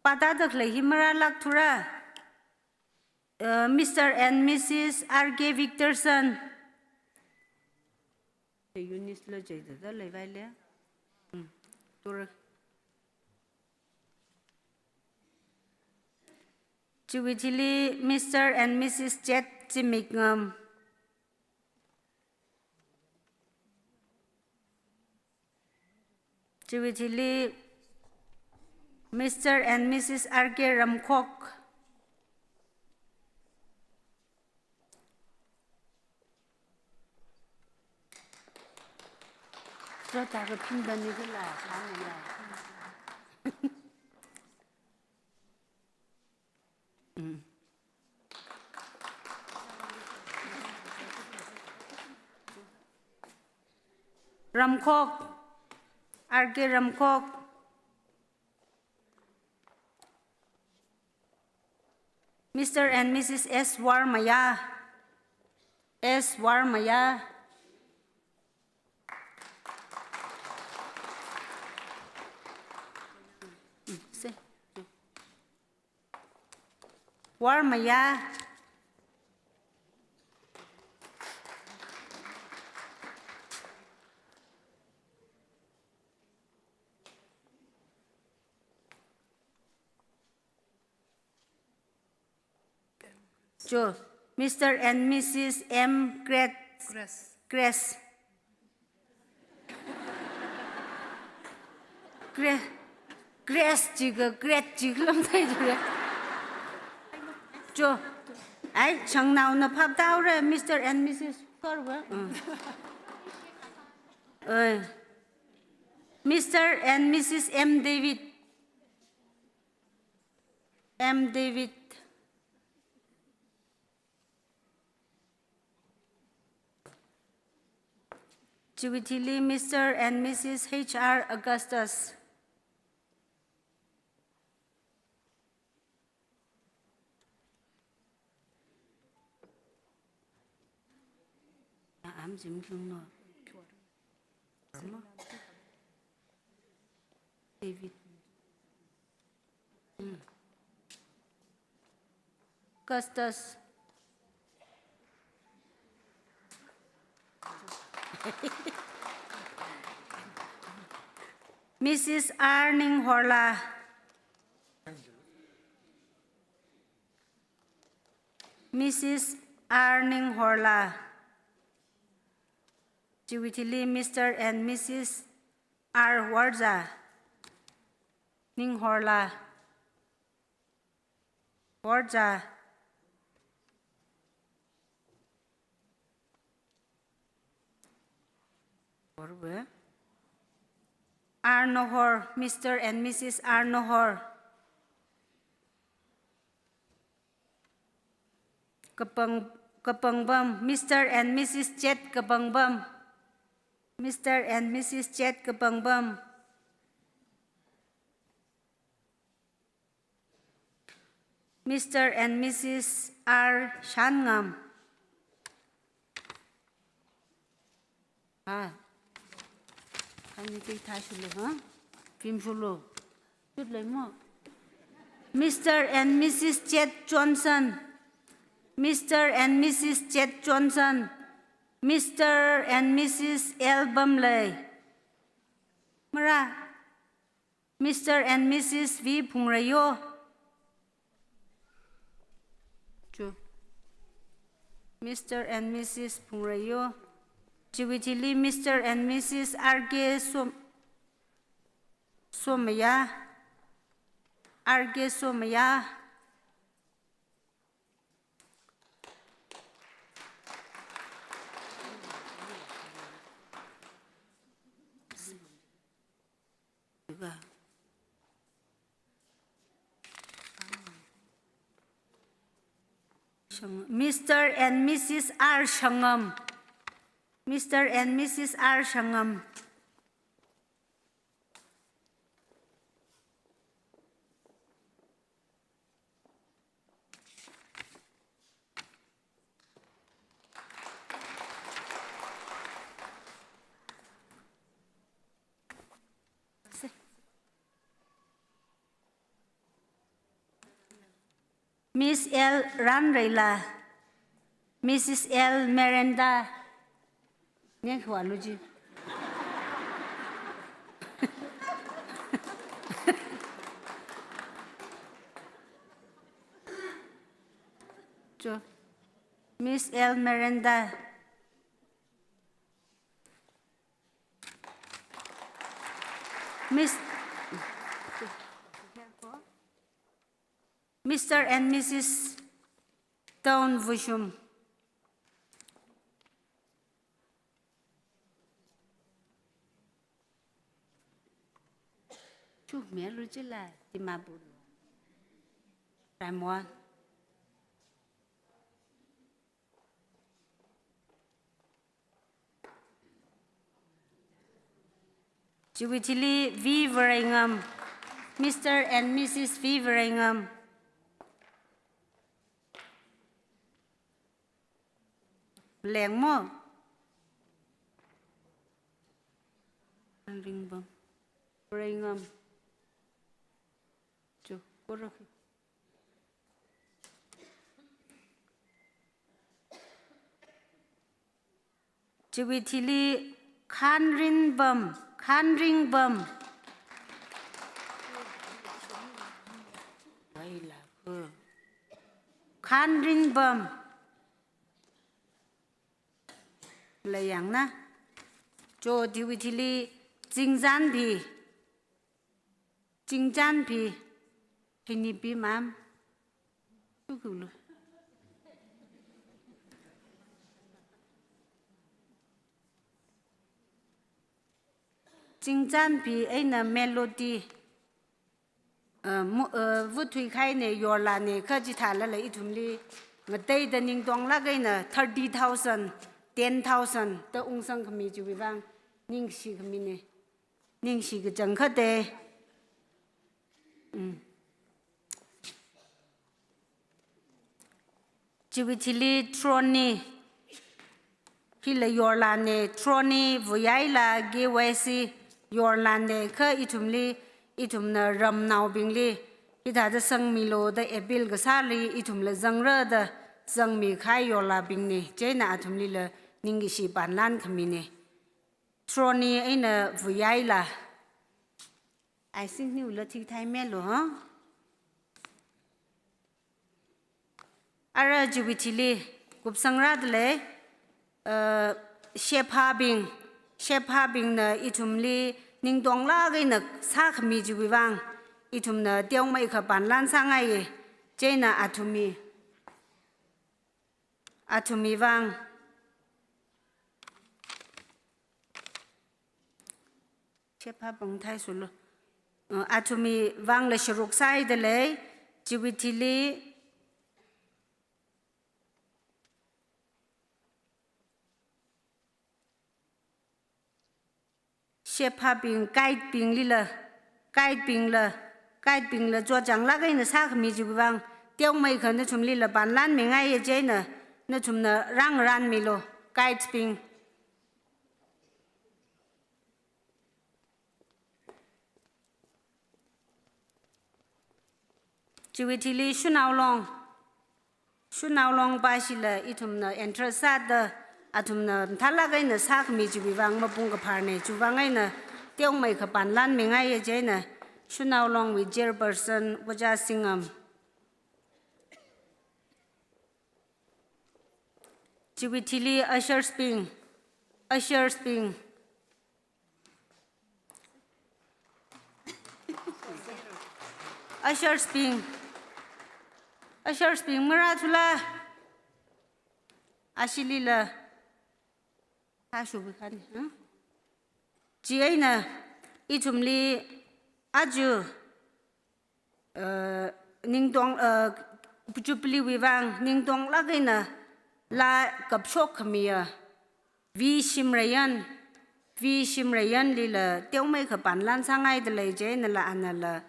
Patadak lehi maralak tura. Mr. and Mrs. R.K. Victorson. Jubilee, Mr. and Mrs. Jet Jimigam. Jubilee, Mr. and Mrs. R.K. Ramkok. 这大个平等的个来，看人家。Ramkok, RK Ramkok. Mr. and Mrs. S. Warmaya. S. Warmaya. Warmaya. Joe, Mr. and Mrs. M. Grace. Grace 这个 Great 这个啷在这里？就，哎，成闹那拍到了 Mr. and Mrs. 错了，Mr. and Mrs. M. David. M. David. Jubilee, Mr. and Mrs. H.R. Augustus. David. Augustus. Mrs. Arning Horla. Mrs. Arning Horla. Jubilee, Mr. and Mrs. R. Warza. Ning Horla. Warza. Arnohor, Mr. and Mrs. Arnohor. Kapangbam, Mr. and Mrs. Jet Kapangbam. Mr. and Mrs. Jet Kapangbam. Mr. and Mrs. R. Shangam. Mr. and Mrs. Jet Johnson. Mr. and Mrs. Jet Johnson. Mr. and Mrs. L. Bumley. Mara. Mr. and Mrs. V. Pungrayo. Mr. and Mrs. Pungrayo. Jubilee, Mr. and Mrs. R.K. Somaya. R.K. Somaya. Mr. and Mrs. R. Shangam. Mr. and Mrs. R. Shangam. Miss L. Ranrela. Mrs. L. Merenda. Nghe khỏa luôn chứ. Miss L. Merenda. Mr. and Mrs. Dawn Vushum. chu mẹ lu chứ là thì mà bù đại mòn Jubilee V. Veringam, Mr. and Mrs. V. Veringam. Leng mo. Ring bom. Veringam. Chu, cô rồi. Jubilee Khan Rin Bum. Khan Ring Bum. Khan Ring Bum. Là dạng na. Cho Jubilee Jing Jan Pi. Jing Jan Pi. Hình như Pi mam. Chú cứu luôn. Jing Jan Pi ấy là melody. Vũ thủy khai này yor là này khá chỉ thả là ít thùng li. Mà đây đã ninh toang là cái này 30,000, 10,000 đã ung sang khami chú bị vang. Ninh sĩ khami này. Ninh sĩ cái chẳng khá đề. Jubilee Troni. Khi là yor là này Troni vui ai là ghê quay si. Yor là này khá ít thùng li. Itum na ram nao bing li ita da sang mi lo da ebil ga sa li itum la zang ra da zang mi khai yo la bing ni che na atum li la ning gi si ban lan khami ni troni ai na vuyai la I think ni la thi thai me lo ha ara Jubilee gup sang ra de le shape ha bing na itum li Ninh Tông là cái nực xa khami chú bị vang, ít thùng nợ tiêu mấy khả bản lan sang ai, chế nợ atumi vang, chế pa bằng thái số lo, atumi vang là sử dụng sai de lệ, Jubilee xếp hạ bình cai bình li là cai bình là cho chẳng là cái nó sao không chịu vang tiêu mấy cái nó chum li là bản lan mình ngay vậy nè nó chum nó rang mi lo cai bình Jubilee su nào long ba xí là ít thùng nó interest đó atum na thala gai na sak mi chu biwang ma pung ka phar ne chu wangai na tiong mai kha pan lan mi ngai ye je na shunau long with chairperson waja singam Jubilee Usher Sping mara thula ashilila Ashu bukan, chị ấy nè, ít chum li, aju, Ninh Tông, Jubilee vi vang, Ninh Tông là cái nè, là cặp sốc khami à, vi sim rayan li là tiêu mấy cái bản lan sang ai de lấy chế nè là anh là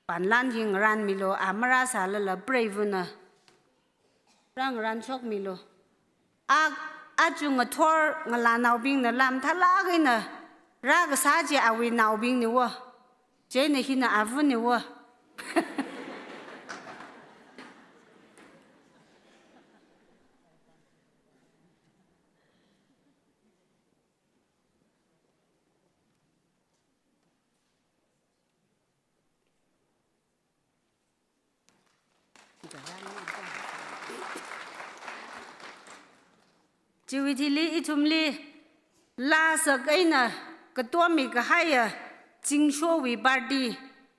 bản lan hình ran milo, amara sa là brave nè, rang ran sốc milo, chung thor ngala nau bing na lam thala cái na ra cái sa je awi nau bing ni wo je ne hina avu ni wo Jubilee itum li la sa cái na cái tua mi cái hay à chính số vi party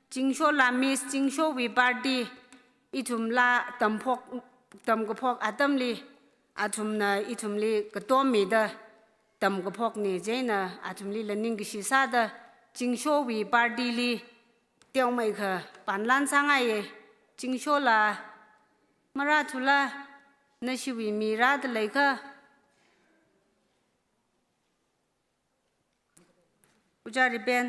chính số la miss chính số vi party itum la tam cái phok atam li atum na itum li cái tua mi da tam cái phok ni je na atum li la ning cái sa da chính số vi party li เตียวไม่ค่ะปันล้านสร้างไงจิงโชลามาราทุลาในชีวิตมีราดเลยค่ะอุจาริเป็น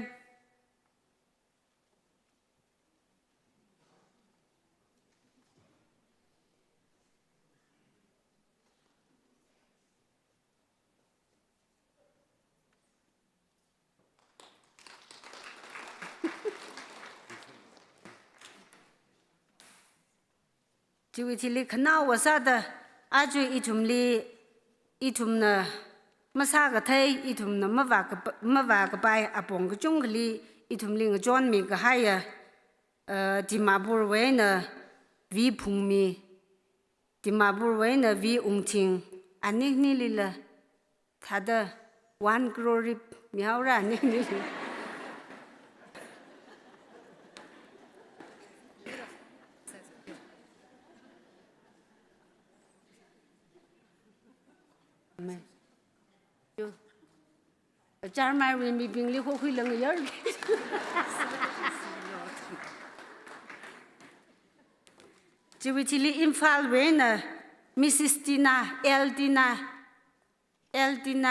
ชีวิตที่ลิขนาวว่าซาดอาจุอีทุมลีอีทุมนะมาซากะเทยอีทุมนะมาว่ากะไปอาปงกะจุงกะลีอีทุมลิงกะจอนมีกะให้ที่มาบุรเวนะวีพุงมีที่มาบุรเวนะวีอุงทิงอันนี้นี่ลิละถ้าเดวันกรอริมีเฮาระนี่นี่ไม่ดูจารย์มาวินมีบิงลีคุยเรื่องเยอะชีวิตที่อินฟาลเวนะมิสซิสตินาเอลติน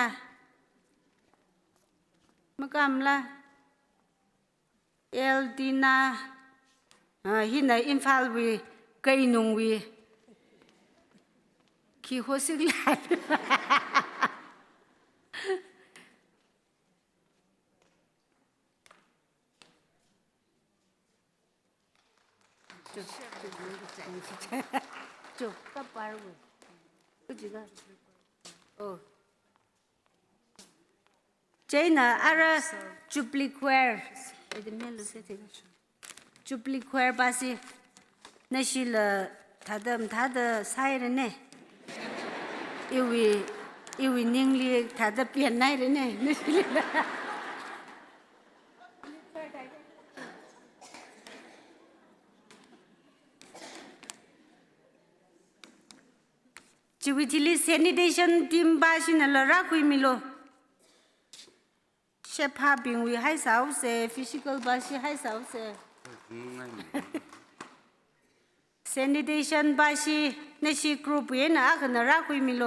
ามากำละเอลตินาฮินอินฟาลวีไกนุงวีขี้หัวสิกหลายจุกก็ไปเลยก็จีก็โอ้เจน่ะอะไรจูบลิควร์ไอ้เดี๋ยวแม่รู้สึกจูบลิควร์บาสินั่นสิละถ้าเดใส่เลยเนี่ยอีวีนิ่งลีถ้าเดเปลี่ยนไหนเลยเนี่ยนั่นสิละชีวิตที่ลิเซนิเดชันทีมบาชินละรักวิมิโลเชฟพาบิงวิให้สาวเซฟิสิกอลบาชิให้สาวเซเซนิเดชันบาชิในชีกรุ๊ปเย็นอากันรักวิมิโล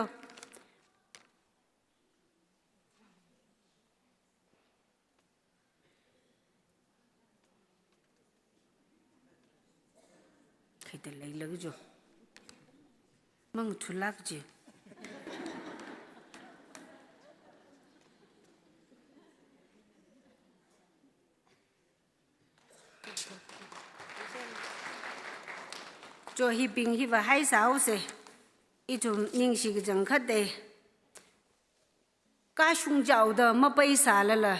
ใครจะเล่นเลิกจูมึงทุลักจี做迄边迄个海sau噻，一种人是个正确的，家兄教的没背啥了，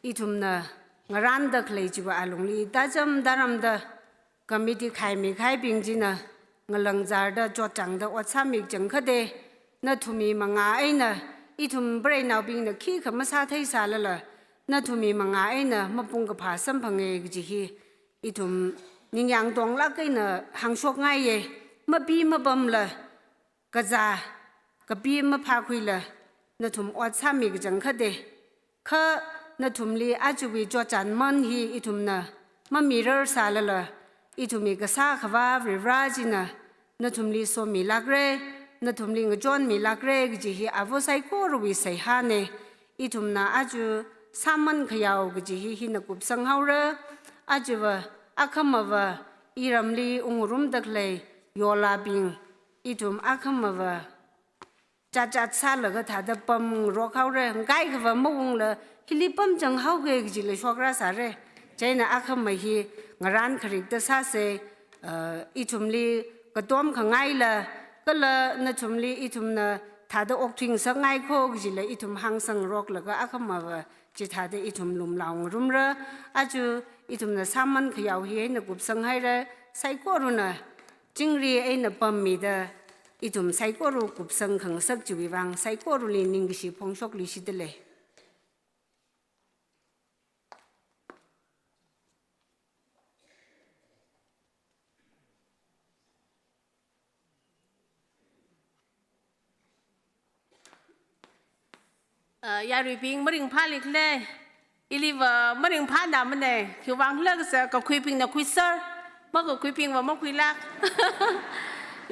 一种呢，我让的可来就把阿龙里打针打人的，个没得开没开病子呢，我冷在的做长的我参没正确的，那图米嘛爱呢，一种不然闹病的气可没啥太啥了，那图米嘛爱呢，没碰个爬山朋友个这些，一种。นิ่งยังตรงละก็เนี่ยหังชกง่ายเลยมาบีมาบ่มเลยก็จะก็บีมาพาคุยเลยนั่นทุ่มอดซ้ำอีกจังค่ะเดะคือนั่นทุ่มลีอาจจะวิจารณ์มันฮีอีทุ่มน่ะมันมีเรื่องสารเลยอีทุ่มมีก็สาขว่าวิราจินะนั่นทุ่มลีสมีลักเร่นั่นทุ่มลีก็จอนมีลักเร่ก็จะฮีอาวุธใส่กูรู้วิสัยหาเนี่ยอีทุ่มน่ะอาจจะสามันขยาวก็จะฮีนักกุบสังหารอาจจะว่าอาคำว่าอีรำลีองรุมดักเลยยอลาบิงอีทุมอาคำว่าจัดซาลก็ถ้าจะปั๊มรอเขาเลยไกลก็ว่ามุ่งเลยฮิลิปั๊มจังเขาเกยจิเลยชอกราสาเลยใจน่ะอาคำว่าฮีงานคริกต์ซาเซอีทุมลีก็ต้มข้างไงเลยก็เลยนั่นทุมลีอีทุมน่ะถ้าจะออกทิ้งสักไงโคกจิเลยอีทุมหังสังรอกแล้วก็อาคำว่าจิถ้าจะอีทุมลุมเหลารุมเลยอาจูอีทุมน่ะสามันขยาวเฮียน่ะกุบสังให้เลยใส่ก้รุน่ะจิงรีไอ้น่ะปั๊มมีเด้ออีทุมใส่ก้รุกุบสังขังสักจุวิวังใส่ก้รุลีนิ่งสิพงชกลิสิเดเลย
ยาริบิงมริงพาลิกเลย อีลีว่ามันถึงผ่านน้ำมันเลยคือวางเลิกเสียก็คุยปิงนะคุยเซอร์เมื่อก็คุยปิงว่าไม่คุยลัก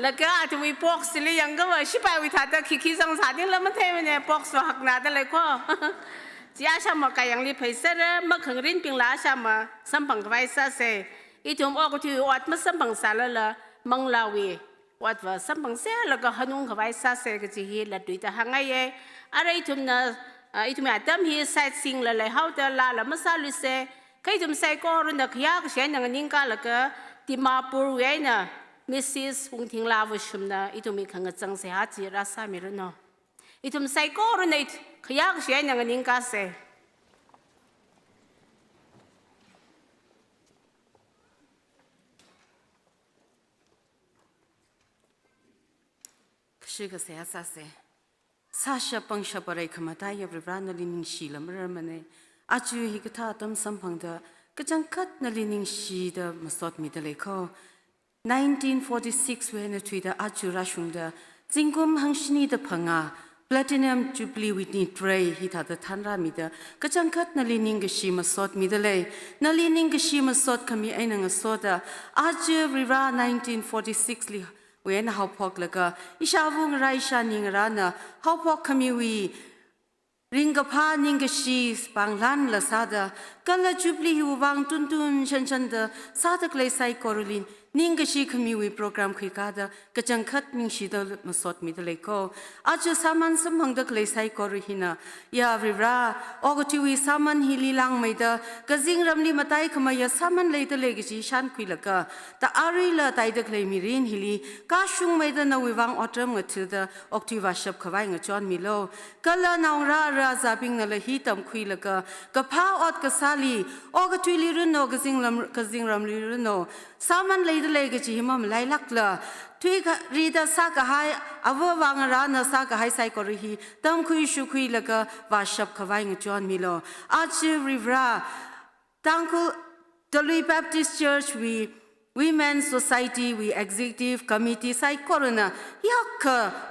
แล้วก็อาจจะมีพวกสิริยังก็ว่าชิบไปวิธาแต่ขี้สังสารนี่แล้วมันเท่มันเนี่ยพวกสหักหนาแต่เลยก็จีอาชามาไกยังรีเพย์เซอร์เมื่อขังรินปิงลาชามาสัมพังไว้ซาเซอีทุ่มออกก็ถือวัดมาสัมพังสารละมังลาวีวัดว่าสัมพังเสียแล้วก็ฮนุงไว้ซาเซก็จะเห็นละดุยแต่หางไงอะไรทุ่มนะอีทุ่มอาจจะมีไซซิงละเลยเขาแต่ละละมาซาลุเซใครทุ่มไซก็รุ่นนักยากเสียนังนิ่งกันแล้วก็ที่มาปูเวน่ะMaySix วงทิ้งลาวชุมนะอีทุ่มมีขังจังเสียหาจีรัสามีรุ่นเนาะอีทุ่มไซก็รุ่นในขยากเสียนังนิ่งกันเซ
是个啥啥噻？啥时帮小宝来看嘛？他也不然那里宁西了么人们呢？阿就一个他当身旁的，个张卡那里宁西的么说米的来考。1946为那推的阿就拉兄的，经过航西尼的朋啊。Platinum Jubilee Whitney Tray hita the thanra mi da kachangkat na lining gashi masot mi dale na lining gashi masot kami ay nang soda aje rira 1946 li wen hawpok laga ishavung raisha ning rana hawpok kami wi ringapa ning gashi panglan la sada kala Jubilee hu wang tuntun chan da sada klay sai korulin Ningashi kami wi program khikada kachangkhat ningshi da masot mi dale ko ajo saman samhang da klay sai korihina ya rira ogoti wi saman hili lang mai da gazing ramli matai khama ya saman lei da le gi shan khilaka ta ari la tai da klay mi rin hili ka shung mai da na wi wang otram ngathil da oktiva shap khawai nga chon mi lo kala naung ra ra zabing na la hi tam khilaka ka pha ot ka sali ogoti li rin no gazing ramli rin no saman lei the leg ji himam lai lak la tui ka ri da sa ka hai awa wang ra na sa ka hai sai ko ri hi tam khui shu khui la ka wa shap khawai ng chon mi lo achi rivra tangku Talui Baptist Church we Women's Society we Executive Committee sai corona yak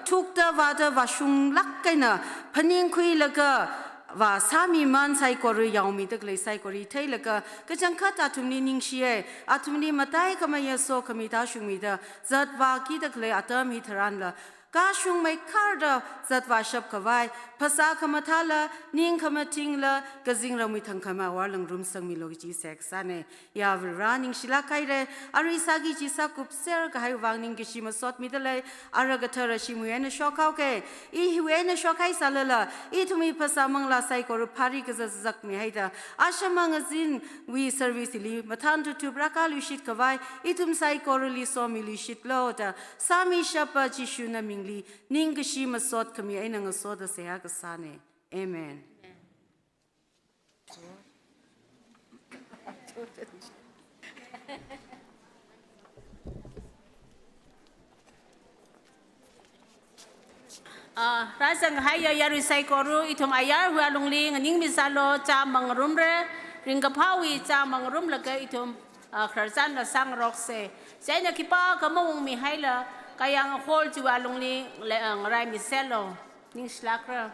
thuk da wa da wa shung lak kai na phaning khui la ka và sami man sai kori yau mi tak le sai kori thai laka ka changkha ta thumni ning shie athumni matai kama yeso kami ta shumi da zat wa ki tak le atam hi tharan la ka shung mai khar da zat wa shap kawai phasa kama thala ning kama ting la ka jing rami thang kama warlang rum sang mi lo ji sek sa ne ya running shila kai re ari sagi ji sa kup ser ka hai wang ning ki shima sot mi da le ara ga thara shimu ene shokau ke I huwe ne shokai salala I thumi phasa mangla sai ko phari ka zak mi haida ashama ngazin we service li mathan tu braka lu shit kawai I thum sai ko li so mi li shit lo da sami shapa ji shuna mingli ning ka shima sot kami ai nang so da se ha ka sane amen
rasang haya yari sai koru itum ayar hua lungling ning misalo cha mangrum re ringka pawi cha mangrum laga itum kharsan la sang rok se sai na kipa kamong mi haila kayang hol jiwa lungling rai miselo ning slakra